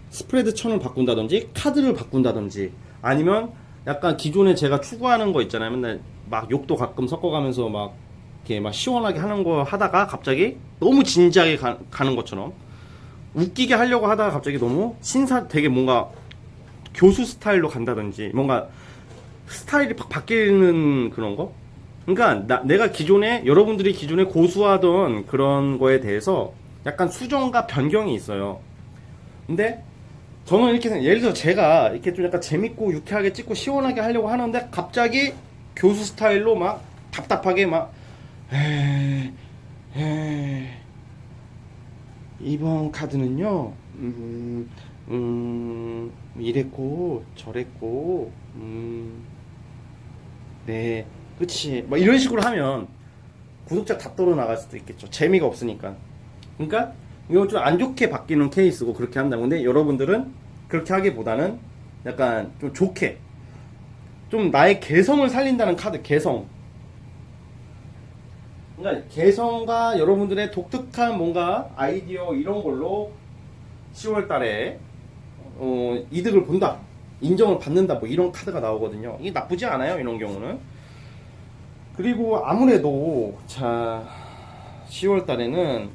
스프레드 천을 바꾼다든지 카드를 바꾼다든지 아니면 약간 기존에 제가 추구하는 거 있잖아요. 맨날 막 욕도 가끔 섞어가면서 막 이렇게 막 시원하게 하는 거 하다가 갑자기 너무 진지하게 가는 것처럼 웃기게 하려고 하다가 갑자기 너무 되게 뭔가 교수 스타일로 간다든지 뭔가 스타일이 팍 바뀌는 그런 거. 그러니까 내가 기존에 여러분들이 기존에 고수하던 그런 거에 대해서 약간 수정과 변경이 있어요. 근데 저는 이렇게 예를 들어 제가 이렇게 좀 약간 재밌고 유쾌하게 찍고 시원하게 하려고 하는데 갑자기 교수 스타일로 막 답답하게 막 이번 카드는요 이랬고 저랬고 네 그치 막 이런 식으로 하면 구독자 다 떨어 나갈 수도 있겠죠. 재미가 없으니까. 그러니까 이거 좀 안 좋게 바뀌는 케이스고 그렇게 한다고. 근데 여러분들은 그렇게 하기보다는 약간 좀 좋게 좀 나의 개성을 살린다는 카드. 개성. 그러니까 개성과 여러분들의 독특한 뭔가 아이디어 이런 걸로 10월 달에 이득을 본다, 인정을 받는다, 뭐 이런 카드가 나오거든요. 이게 나쁘지 않아요, 이런 경우는. 그리고 아무래도 자 10월 달에는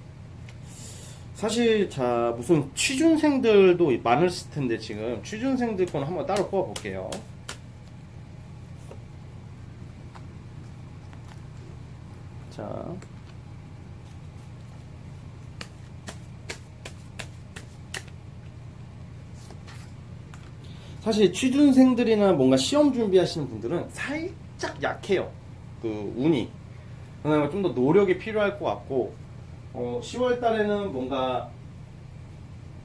사실 자 무슨 취준생들도 많을 텐데 지금 취준생들 건 한번 따로 뽑아 볼게요. 자 사실 취준생들이나 뭔가 시험 준비하시는 분들은 살짝 약해요. 그 운이. 그러면 좀 더 노력이 필요할 것 같고 10월 달에는 뭔가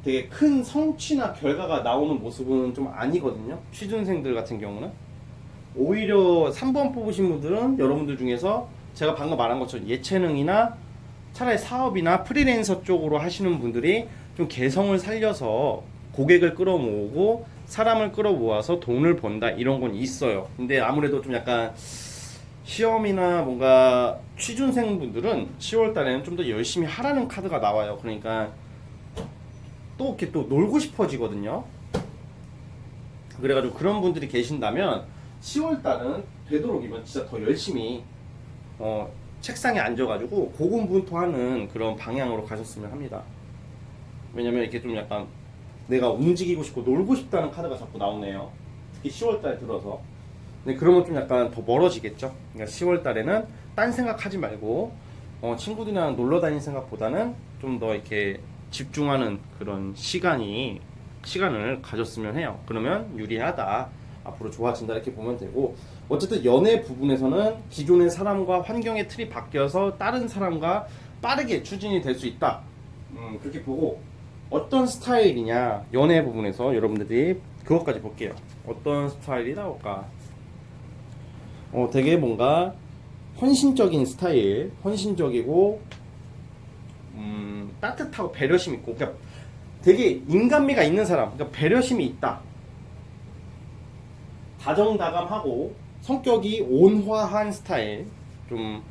되게 큰 성취나 결과가 나오는 모습은 좀 아니거든요. 취준생들 같은 경우는. 오히려 3번 뽑으신 분들은 여러분들 중에서 제가 방금 말한 것처럼 예체능이나 차라리 사업이나 프리랜서 쪽으로 하시는 분들이 좀 개성을 살려서 고객을 끌어모으고 사람을 끌어모아서 돈을 번다 이런 건 있어요. 근데 아무래도 좀 약간 시험이나 뭔가 취준생 분들은 10월 달에는 좀 더 열심히 하라는 카드가 나와요. 그러니까 또 이렇게 또 놀고 싶어지거든요. 그래가지고 그런 분들이 계신다면 10월 달은 되도록이면 진짜 더 열심히 책상에 앉아가지고 고군분투하는 그런 방향으로 가셨으면 합니다. 왜냐면 이렇게 좀 약간 내가 움직이고 싶고 놀고 싶다는 카드가 자꾸 나오네요. 특히 10월 달 들어서. 근데 그러면 좀 약간 더 멀어지겠죠. 그러니까 10월 달에는 딴 생각하지 말고 친구들이랑 놀러 다니는 생각보다는 좀 더 이렇게 집중하는 그런 시간을 가졌으면 해요. 그러면 유리하다, 앞으로 좋아진다 이렇게 보면 되고, 어쨌든 연애 부분에서는 기존의 사람과 환경의 틀이 바뀌어서 다른 사람과 빠르게 추진이 될 수 있다. 그렇게 보고, 어떤 스타일이냐 연애 부분에서 여러분들이 그것까지 볼게요. 어떤 스타일이 나올까? 되게 뭔가 헌신적인 스타일, 헌신적이고 따뜻하고 배려심 있고, 그러니까 되게 인간미가 있는 사람, 그러니까 배려심이 있다. 다정다감하고 성격이 온화한 스타일, 좀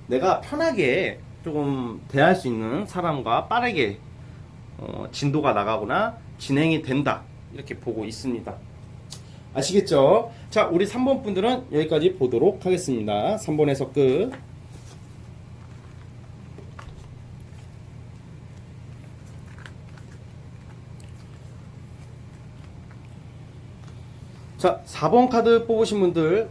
내가 편하게 조금 대할 수 있는 사람과 빠르게 진도가 나가거나 진행이 된다 이렇게 보고 있습니다. 아시겠죠? 자, 우리 3번 분들은 여기까지 보도록 하겠습니다. 3번에서 끝. 자, 4번 카드 뽑으신 분들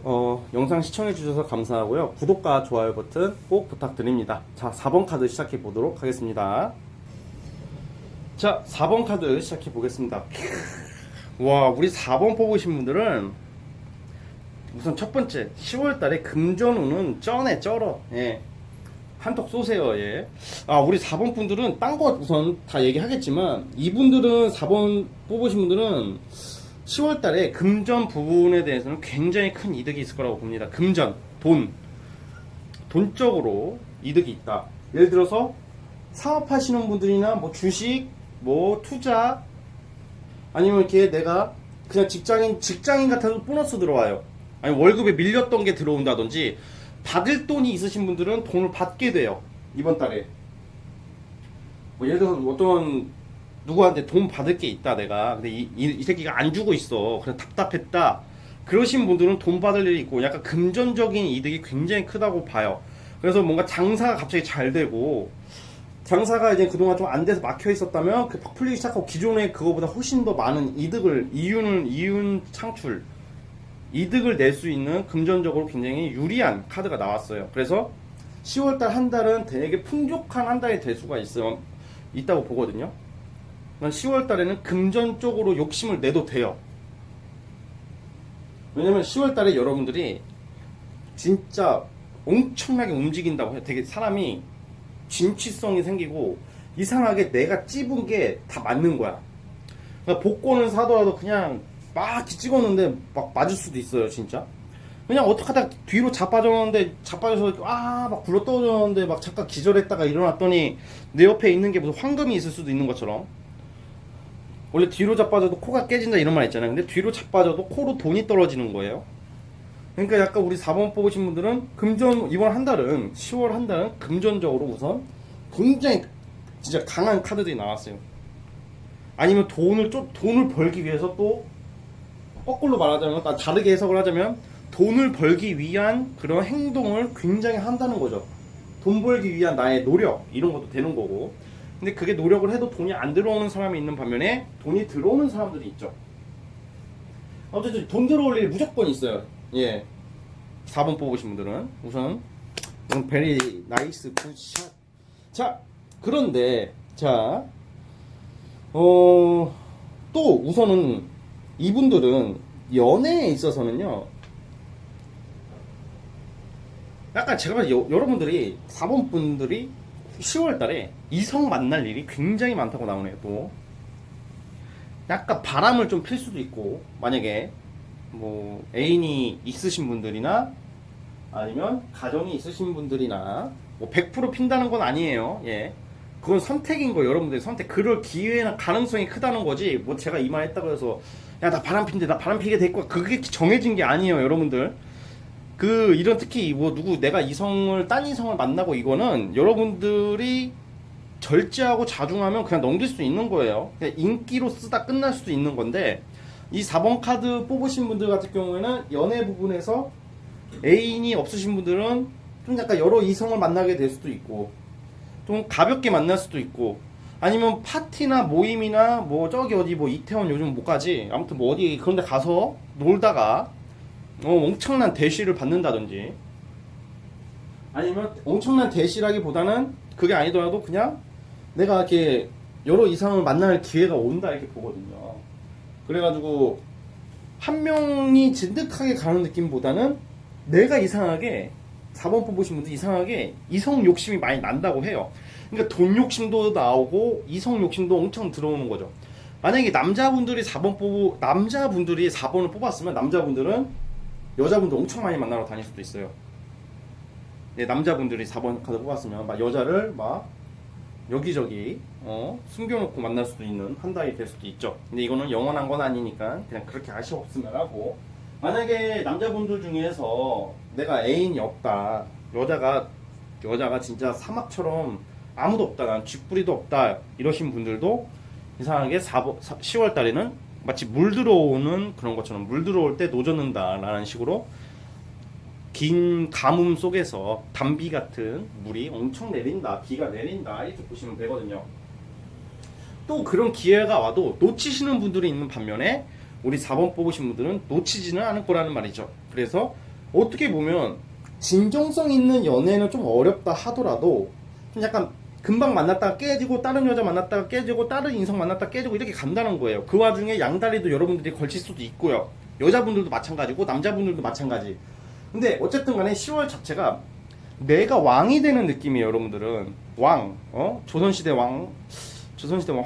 영상 시청해 주셔서 감사하고요. 구독과 좋아요 버튼 꼭 부탁드립니다. 자, 4번 카드 시작해 보도록 하겠습니다. 자, 4번 카드 시작해 보겠습니다. 와, 우리 4번 뽑으신 분들은 우선 첫 번째 10월 달에 금전운은 쩌네 쩔어. 예. 한턱 쏘세요. 예. 아, 우리 4번 분들은 딴 거 우선 다 얘기하겠지만, 이분들은 4번 뽑으신 분들은 10월 달에 금전 부분에 대해서는 굉장히 큰 이득이 있을 거라고 봅니다. 금전, 돈적으로 이득이 있다. 예를 들어서 사업하시는 분들이나 뭐 주식, 뭐 투자, 아니면 이렇게 내가 그냥 직장인 같아도 보너스 들어와요. 아니 월급에 밀렸던 게 들어온다든지, 받을 돈이 있으신 분들은 돈을 받게 돼요. 이번 달에. 뭐 예를 들어서 어떤 누구한테 돈 받을 게 있다 내가 근데 이 새끼가 안 주고 있어 그래서 답답했다 그러신 분들은 돈 받을 일이 있고 약간 금전적인 이득이 굉장히 크다고 봐요. 그래서 뭔가 장사가 갑자기 잘 되고 장사가 이제 그동안 좀 안 돼서 막혀 있었다면 그 팍 풀리기 시작하고 기존에 그거보다 훨씬 더 많은 이득을 이윤 창출 이득을 낼 수 있는 금전적으로 굉장히 유리한 카드가 나왔어요. 그래서 10월달 한 달은 되게 풍족한 한 달이 될 수가 있다고 보거든요. 10월달에는 금전적으로 욕심을 내도 돼요. 왜냐면 10월달에 여러분들이 진짜 엄청나게 움직인다고 해요. 되게 사람이 진취성이 생기고 이상하게 내가 찝은 게 다 맞는 거야. 그러니까 복권을 사더라도 그냥 막 찍었는데 막 맞을 수도 있어요, 진짜. 그냥 어떻게 하다 뒤로 자빠져서 막 굴러 떨어졌는데 막 잠깐 기절했다가 일어났더니 내 옆에 있는 게 무슨 황금이 있을 수도 있는 것처럼. 원래 뒤로 자빠져도 코가 깨진다 이런 말 있잖아요. 근데 뒤로 자빠져도 코로 돈이 떨어지는 거예요. 그러니까 약간 우리 4번 뽑으신 분들은 이번 한 달은 10월 한 달은 금전적으로 우선 굉장히 진짜 강한 카드들이 나왔어요. 아니면 돈을 벌기 위해서 또 거꾸로 말하자면 다르게 해석을 하자면 돈을 벌기 위한 그런 행동을 굉장히 한다는 거죠. 돈 벌기 위한 나의 노력 이런 것도 되는 거고. 근데 그게 노력을 해도 돈이 안 들어오는 사람이 있는 반면에 돈이 들어오는 사람들이 있죠. 어쨌든 돈 들어올 일이 무조건 있어요. 예. 4번 뽑으신 분들은 우선 베리 나이스 굿샷. 자, 그런데 자, 또 우선은 이분들은 연애에 있어서는요. 약간 제가 봐도 여러분들이 4번 분들이 10월 달에 이성 만날 일이 굉장히 많다고 나오네요. 또 약간 바람을 좀 필 수도 있고 만약에 뭐 애인이 있으신 분들이나 아니면 가정이 있으신 분들이나 뭐 100% 핀다는 건 아니에요. 예. 그건 선택인 거 여러분들의 선택. 그럴 기회나 가능성이 크다는 거지. 뭐 제가 이 말 했다고 해서 야 나 바람 핀데 나 바람 피게 될 거야. 그게 정해진 게 아니에요, 여러분들. 이런 특히 뭐 내가 딴 이성을 만나고 이거는 여러분들이 절제하고 자중하면 그냥 넘길 수 있는 거예요. 그냥 인기로 쓰다 끝날 수도 있는 건데 이 4번 카드 뽑으신 분들 같은 경우에는 연애 부분에서 애인이 없으신 분들은 좀 약간 여러 이성을 만나게 될 수도 있고 좀 가볍게 만날 수도 있고 아니면 파티나 모임이나 뭐 저기 어디 뭐 이태원 요즘 못 가지 아무튼 뭐 어디 그런 데 가서 놀다가 엄청난 대시를 받는다든지 아니면 엄청난 대시라기보다는 그게 아니더라도 그냥 내가 이렇게 여러 이성을 만날 기회가 온다 이렇게 보거든요. 그래가지고 한 명이 진득하게 가는 느낌보다는 내가 이상하게 4번 뽑으신 분들 이상하게 이성 욕심이 많이 난다고 해요. 그러니까 돈 욕심도 나오고 이성 욕심도 엄청 들어오는 거죠. 만약에 남자분들이 4번을 뽑았으면 남자분들은 여자분들 엄청 많이 만나러 다닐 수도 있어요. 네, 남자분들이 4번 카드 뽑았으면 막 여자를 막 여기저기 숨겨놓고 만날 수도 있는 한 달이 될 수도 있죠. 근데 이거는 영원한 건 아니니까 그냥 그렇게 아쉬워 없으면 하고 만약에 남자분들 중에서 내가 애인이 없다 여자가 진짜 사막처럼 아무도 없다 난 쥐뿌리도 없다 이러신 분들도 이상하게 10월 달에는 마치 물 들어오는 그런 것처럼 물 들어올 때 노젓는다 라는 식으로 긴 가뭄 속에서 단비 같은 물이 엄청 내린다 비가 내린다 이렇게 보시면 되거든요. 또 그런 기회가 와도 놓치시는 분들이 있는 반면에 우리 4번 뽑으신 분들은 놓치지는 않을 거라는 말이죠. 그래서 어떻게 보면 진정성 있는 연애는 좀 어렵다 하더라도 좀 약간 금방 만났다가 깨지고 다른 여자 만났다가 깨지고 다른 인성 만났다가 깨지고 이렇게 간다는 거예요. 그 와중에 양다리도 여러분들이 걸칠 수도 있고요. 여자분들도 마찬가지고 남자분들도 마찬가지. 근데 어쨌든 간에 10월 자체가 내가 왕이 되는 느낌이에요. 여러분들은 왕, 조선시대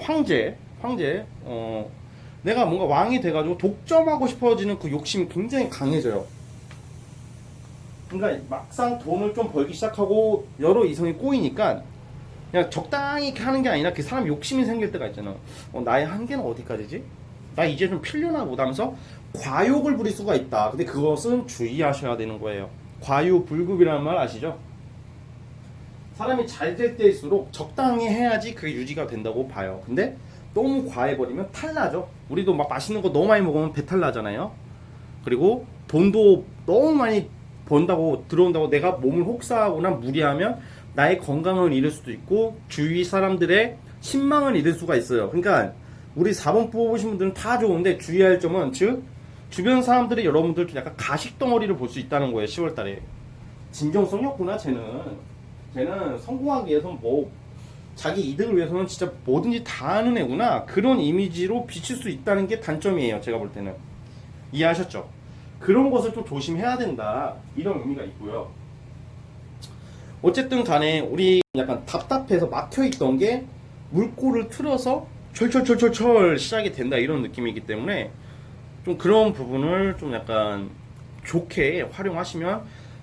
황제, 내가 뭔가 왕이 돼가지고 독점하고 싶어지는 그 욕심이 굉장히 강해져요. 그러니까 막상 돈을 좀 벌기 시작하고 여러 이성이 꼬이니까 그냥 적당히 하는 게 아니라 그 사람 욕심이 생길 때가 있잖아. 나의 한계는 어디까지지? 나 이제 좀 필요나 보다 하면서 과욕을 부릴 수가 있다. 근데 그것은 주의하셔야 되는 거예요. 과유불급이라는 말 아시죠? 사람이 잘 될 때일수록 적당히 해야지 그게 유지가 된다고 봐요. 근데 너무 과해버리면 탈나죠. 우리도 막 맛있는 거 너무 많이 먹으면 배탈 나잖아요. 그리고 돈도 너무 많이 번다고 들어온다고 내가 몸을 혹사하거나 무리하면 나의 건강을 잃을 수도 있고 주위 사람들의 신망을 잃을 수가 있어요. 그러니까 우리 4번 뽑으신 분들은 다 좋은데 주의할 점은 즉 주변 사람들이 여러분들 약간 가식 덩어리를 볼 수 있다는 거예요. 10월달에 진정성이 없구나. 쟤는 성공하기 위해서는 뭐 자기 이득을 위해서는 진짜 뭐든지 다 하는 애구나, 그런 이미지로 비칠 수 있다는 게 단점이에요. 제가 볼 때는. 이해하셨죠? 그런 것을 좀 조심해야 된다, 이런 의미가 있고요. 어쨌든 간에 우리 약간 답답해서 막혀있던 게 물꼬를 틀어서 철철철철철 시작이 된다, 이런 느낌이기 때문에 좀 그런 부분을 좀 약간 좋게 활용하시면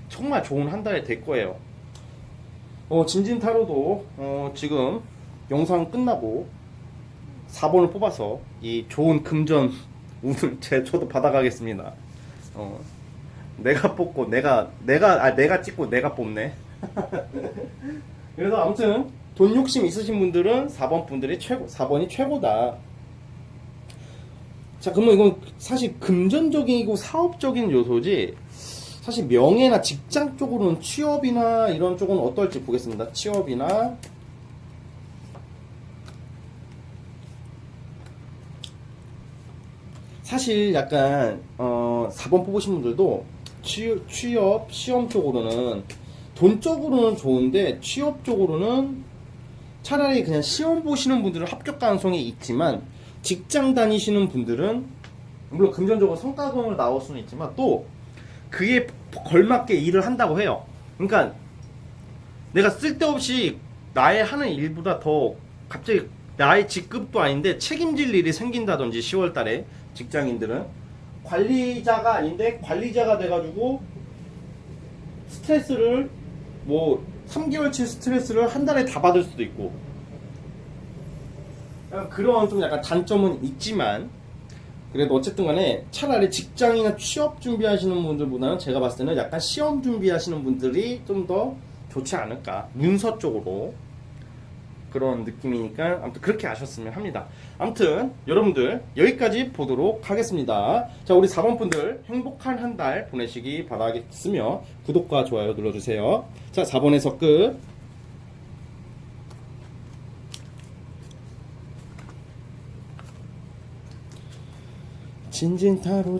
정말 좋은 한 달이 될 거예요. 진진타로도 지금 영상 끝나고 4번을 뽑아서 이 좋은 금전 운을 저도 받아가겠습니다. 내가 뽑고 내가 찍고 내가 뽑네. 그래서 아무튼 돈 욕심 있으신 분들은 4번 분들이 4번이 최고다. 자, 그러면 이건 사실 금전적이고 사업적인 요소지, 사실 명예나 직장 쪽으로는, 취업이나 이런 쪽은 어떨지 보겠습니다. 취업이나 사실 약간 4번 뽑으신 분들도 취업 시험 쪽으로는, 돈 쪽으로는 좋은데 취업 쪽으로는 차라리 그냥 시험 보시는 분들은 합격 가능성이 있지만, 직장 다니시는 분들은 물론 금전적으로 성과금을 나올 수는 있지만 또 그에 걸맞게 일을 한다고 해요. 그러니까 내가 쓸데없이 나의 하는 일보다 더 갑자기 나의 직급도 아닌데 책임질 일이 생긴다든지, 10월달에 직장인들은 관리자가 아닌데 관리자가 돼가지고 스트레스를 뭐 3개월치 스트레스를 한 달에 다 받을 수도 있고, 그런 좀 약간 단점은 있지만, 그래도 어쨌든 간에 차라리 직장이나 취업 준비하시는 분들보다는 제가 봤을 때는 약간 시험 준비하시는 분들이 좀 더 좋지 않을까, 문서 쪽으로 그런 느낌이니까 아무튼 그렇게 아셨으면 합니다. 아무튼 여러분들 여기까지 보도록 하겠습니다. 자, 우리 4번 분들 행복한 한 달 보내시기 바라겠으며 구독과 좋아요 눌러주세요. 자, 4번에서 끝. 진진타로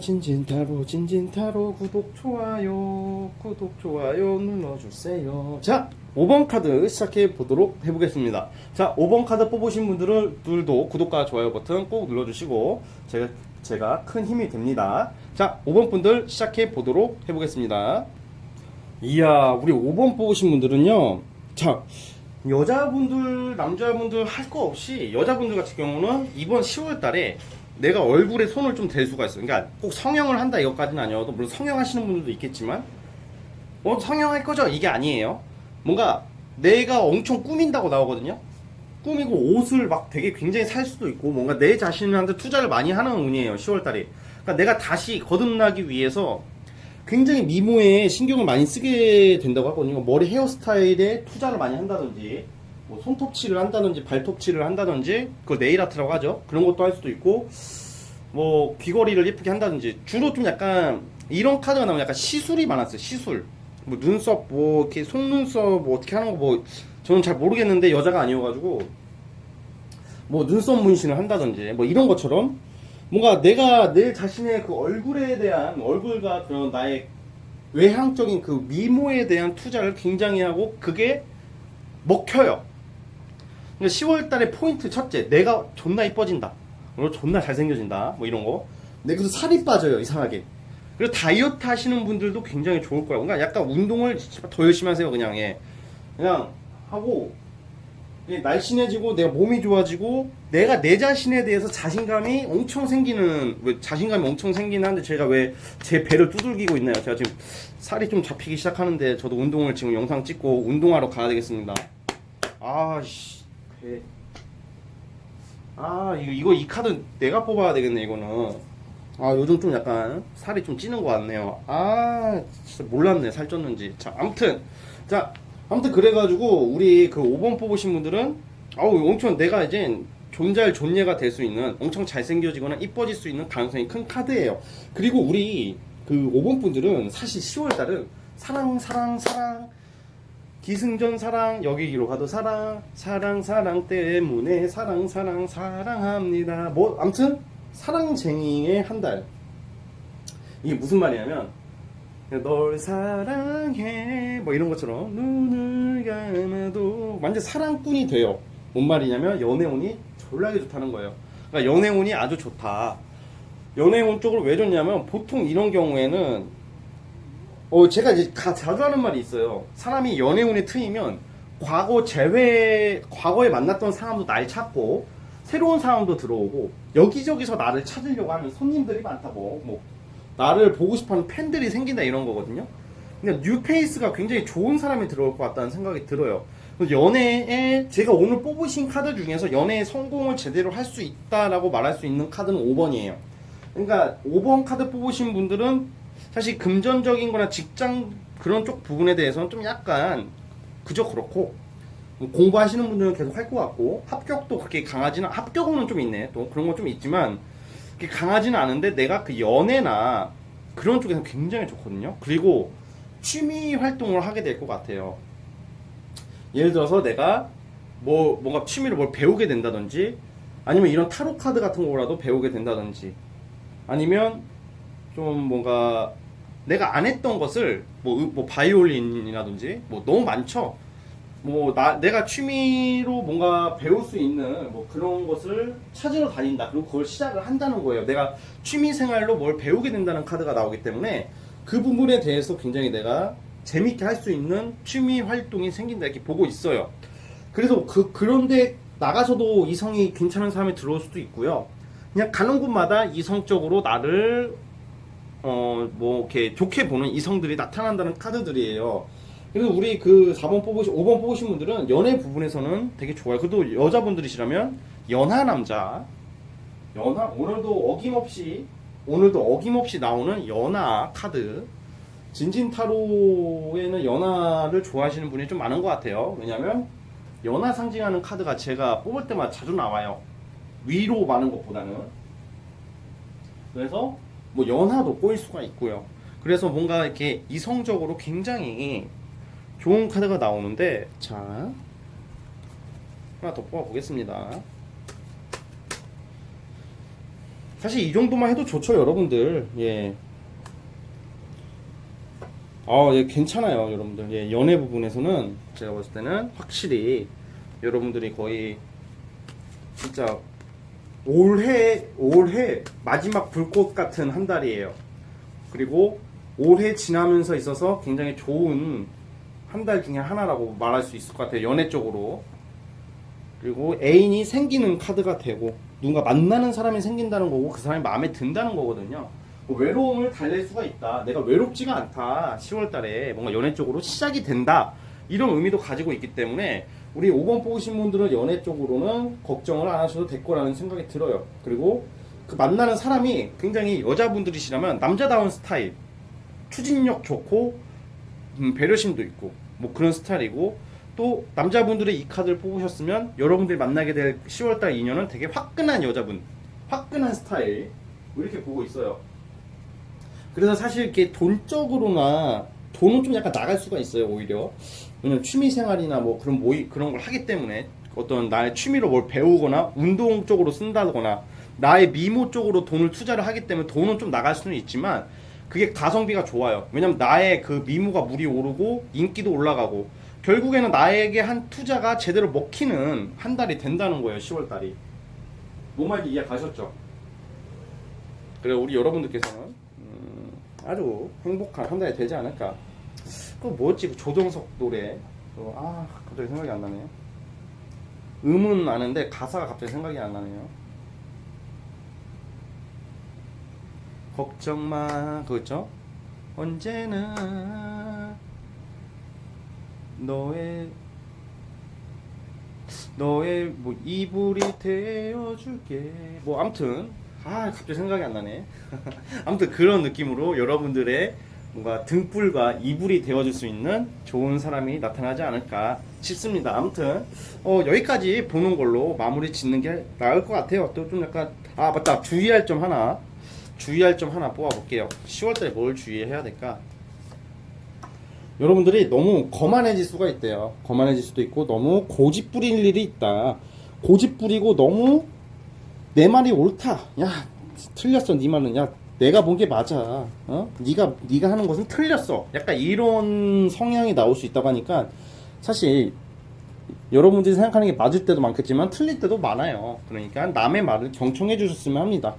구독 좋아요 눌러주세요. 자, 5번 카드 시작해 보도록 해보겠습니다. 자, 5번 카드 뽑으신 분들도 구독과 좋아요 버튼 꼭 눌러주시고 제가 큰 힘이 됩니다. 자, 5번 분들 시작해 보도록 해보겠습니다. 이야, 우리 5번 뽑으신 분들은요, 자, 여자분들 남자분들 할 거 없이 여자분들 같은 경우는 이번 10월 달에 내가 얼굴에 손을 좀 댈 수가 있어요. 그러니까 꼭 성형을 한다 이것까지는 아니어도, 물론 성형하시는 분들도 있겠지만 성형할 거죠? 이게 아니에요. 뭔가 내가 엄청 꾸민다고 나오거든요. 꾸미고 옷을 막 되게 굉장히 살 수도 있고, 뭔가 내 자신한테 투자를 많이 하는 운이에요, 10월달에. 그러니까 내가 다시 거듭나기 위해서 굉장히 미모에 신경을 많이 쓰게 된다고 하거든요. 머리 헤어스타일에 투자를 많이 한다든지, 뭐 손톱칠을 한다든지 발톱칠을 한다든지, 그걸 네일아트라고 하죠. 그런 것도 할 수도 있고, 뭐 귀걸이를 예쁘게 한다든지. 주로 좀 약간 이런 카드가 나오면 약간 시술이 많았어요. 시술, 뭐 눈썹, 뭐 이렇게 속눈썹 뭐 어떻게 하는 거, 뭐 저는 잘 모르겠는데 여자가 아니어가지고 뭐 눈썹 문신을 한다든지 뭐 이런 것처럼 뭔가 내가 내 자신의 그 얼굴에 대한, 얼굴과 그런 나의 외향적인 그 미모에 대한 투자를 굉장히 하고 그게 먹혀요. 10월달에 포인트 첫째, 내가 존나 이뻐진다, 그리고 존나 잘생겨진다, 뭐 이런 거. 근데 그래도 살이 빠져요, 이상하게. 그리고 다이어트 하시는 분들도 굉장히 좋을 거라고. 그러니까 약간 운동을 더 열심히 하세요. 그냥 하고 날씬해지고 내가 몸이 좋아지고 내가 내 자신에 대해서 자신감이 엄청 생기는, 왜 자신감이 엄청 생기는 한데 제가 왜 제 배를 두들기고 있나요? 제가 지금 살이 좀 잡히기 시작하는데 저도 운동을 지금 영상 찍고 운동하러 가야 되겠습니다. 아씨, 배. 이 카드 내가 뽑아야 되겠네, 이거는. 요즘 좀 약간 살이 좀 찌는 것 같네요. 진짜 몰랐네, 살쪘는지. 자, 아무튼 자, 아무튼 그래가지고 우리 그 5번 뽑으신 분들은 아우 엄청 내가 이제 존잘 존예가 될 수 있는 엄청 잘생겨지거나 이뻐질 수 있는 가능성이 큰 카드예요. 그리고 우리 그 5번 분들은 사실 10월달은 사랑 사랑 사랑 기승전 사랑 여기로 가도 사랑 사랑 사랑 때문에 사랑 사랑 사랑합니다. 뭐 아무튼 사랑쟁이의 한 달. 이게 무슨 말이냐면 널 사랑해 뭐 이런 것처럼 눈을 감아도 완전 사랑꾼이 돼요. 뭔 말이냐면 연애운이 졸라게 좋다는 거예요. 그러니까 연애운이 아주 좋다. 연애운 쪽으로 왜 좋냐면 보통 이런 경우에는 제가 이제 자주 하는 말이 있어요. 사람이 연애운에 트이면 과거에 만났던 사람도 날 찾고 새로운 사람도 들어오고 여기저기서 나를 찾으려고 하는 손님들이 많다고 뭐 나를 보고 싶어하는 팬들이 생긴다 이런 거거든요. 그러니까 뉴페이스가 굉장히 좋은 사람이 들어올 것 같다는 생각이 들어요. 연애에 제가 오늘 뽑으신 카드 중에서 연애의 성공을 제대로 할 수 있다라고 말할 수 있는 카드는 5번이에요. 그러니까 5번 카드 뽑으신 분들은 사실 금전적인 거나 직장 그런 쪽 부분에 대해서는 좀 약간 그저 그렇고 공부하시는 분들은 계속 할 것 같고 합격도 그렇게 강하지는 합격은 좀 있네. 또 그런 건 좀 있지만 그렇게 강하지는 않은데 내가 그 연애나 그런 쪽에서 굉장히 좋거든요. 그리고 취미 활동을 하게 될 것 같아요. 예를 들어서 내가 뭔가 취미로 뭘 배우게 된다든지 아니면 이런 타로 카드 같은 거라도 배우게 된다든지 아니면 좀 뭔가 내가 안 했던 것을 뭐 바이올린이라든지 뭐 너무 많죠. 내가 취미로 뭔가 배울 수 있는 뭐 그런 것을 찾으러 다닌다. 그리고 그걸 시작을 한다는 거예요. 내가 취미 생활로 뭘 배우게 된다는 카드가 나오기 때문에 그 부분에 대해서 굉장히 내가 재밌게 할 수 있는 취미 활동이 생긴다 이렇게 보고 있어요. 그래서 그런데 나가서도 이성이 괜찮은 사람이 들어올 수도 있고요. 그냥 가는 곳마다 이성적으로 나를 이렇게 좋게 보는 이성들이 나타난다는 카드들이에요. 그래서 우리 그 5번 뽑으신 분들은 연애 부분에서는 되게 좋아요. 그래도 여자분들이시라면 연하 남자, 오늘도 어김없이 나오는 연하 카드. 진진타로에는 연하를 좋아하시는 분이 좀 많은 것 같아요. 왜냐면 연하 상징하는 카드가 제가 뽑을 때마다 자주 나와요. 위로 많은 것보다는. 그래서 뭐 연하도 꼬일 수가 있고요. 그래서 뭔가 이렇게 이성적으로 굉장히 좋은 카드가 나오는데, 자 하나 더 뽑아 보겠습니다. 사실 이 정도만 해도 좋죠, 여러분들. 예. 예, 괜찮아요, 여러분들. 예, 연애 부분에서는 제가 봤을 때는 확실히 여러분들이 거의 진짜 올해 마지막 불꽃 같은 한 달이에요. 그리고 올해 지나면서 있어서 굉장히 좋은 한 달 중에 하나라고 말할 수 있을 것 같아요. 연애 쪽으로. 그리고 애인이 생기는 카드가 되고 누군가 만나는 사람이 생긴다는 거고 그 사람이 마음에 든다는 거거든요. 외로움을 달랠 수가 있다. 내가 외롭지가 않다. 10월 달에 뭔가 연애 쪽으로 시작이 된다. 이런 의미도 가지고 있기 때문에 우리 5번 뽑으신 분들은 연애 쪽으로는 걱정을 안 하셔도 될 거라는 생각이 들어요. 그리고 그 만나는 사람이 굉장히 여자분들이시라면 남자다운 스타일, 추진력 좋고 배려심도 있고 뭐 그런 스타일이고, 또 남자분들이 이 카드를 뽑으셨으면 여러분들이 만나게 될 10월달 인연은 되게 화끈한 여자분, 화끈한 스타일 이렇게 보고 있어요. 그래서 사실 이렇게 돈적으로나 돈은 좀 약간 나갈 수가 있어요, 오히려. 왜냐면 취미생활이나 뭐 그런 걸 하기 때문에 어떤 나의 취미로 뭘 배우거나 운동 쪽으로 쓴다거나 나의 미모 쪽으로 돈을 투자를 하기 때문에 돈은 좀 나갈 수는 있지만 그게 가성비가 좋아요. 왜냐면 나의 그 미모가 물이 오르고 인기도 올라가고 결국에는 나에게 한 투자가 제대로 먹히는 한 달이 된다는 거예요, 10월달이. 뭔 말인지 이해 가셨죠? 그래, 우리 여러분들께서는 아주 행복한 한 달이 되지 않을까. 그 뭐였지, 그 조정석 노래. 갑자기 생각이 안 나네요. 음은 아는데 가사가 갑자기 생각이 안 나네요. 걱정 마, 그거죠? 언제나 너의 뭐 이불이 되어줄게. 아무튼 갑자기 생각이 안 나네. 아무튼 그런 느낌으로 여러분들의 뭔가 등불과 이불이 되어줄 수 있는 좋은 사람이 나타나지 않을까 싶습니다. 아무튼 여기까지 보는 걸로 마무리 짓는 게 나을 것 같아요. 또 좀 약간 맞다, 주의할 점 하나 뽑아볼게요. 10월달에 뭘 주의해야 될까? 여러분들이 너무 거만해질 수가 있대요. 거만해질 수도 있고 너무 고집 부릴 일이 있다. 고집 부리고 너무 내 말이 옳다. 야, 틀렸어. 네 말은. 야, 내가 본 게 맞아. 네가 하는 것은 틀렸어. 약간 이런 성향이 나올 수 있다고 하니까 사실 여러분들이 생각하는 게 맞을 때도 많겠지만 틀릴 때도 많아요. 그러니까 남의 말을 경청해 주셨으면 합니다.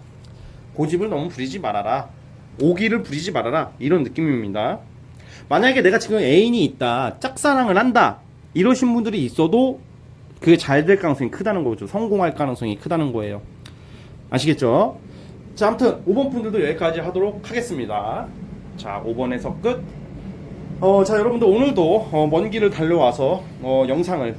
고집을 너무 부리지 말아라. 오기를 부리지 말아라. 이런 느낌입니다. 만약에 내가 지금 애인이 있다, 짝사랑을 한다, 이러신 분들이 있어도 그게 잘 될 가능성이 크다는 거죠. 성공할 가능성이 크다는 거예요. 아시겠죠? 자, 아무튼 5번 분들도 여기까지 하도록 하겠습니다. 자, 5번에서 끝. 자, 여러분들 오늘도 먼 길을 달려와서 영상을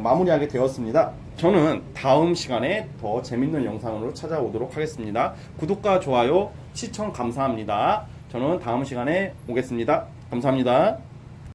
마무리하게 되었습니다. 저는 다음 시간에 더 재밌는 영상으로 찾아오도록 하겠습니다. 구독과 좋아요, 시청 감사합니다. 저는 다음 시간에 오겠습니다. 감사합니다.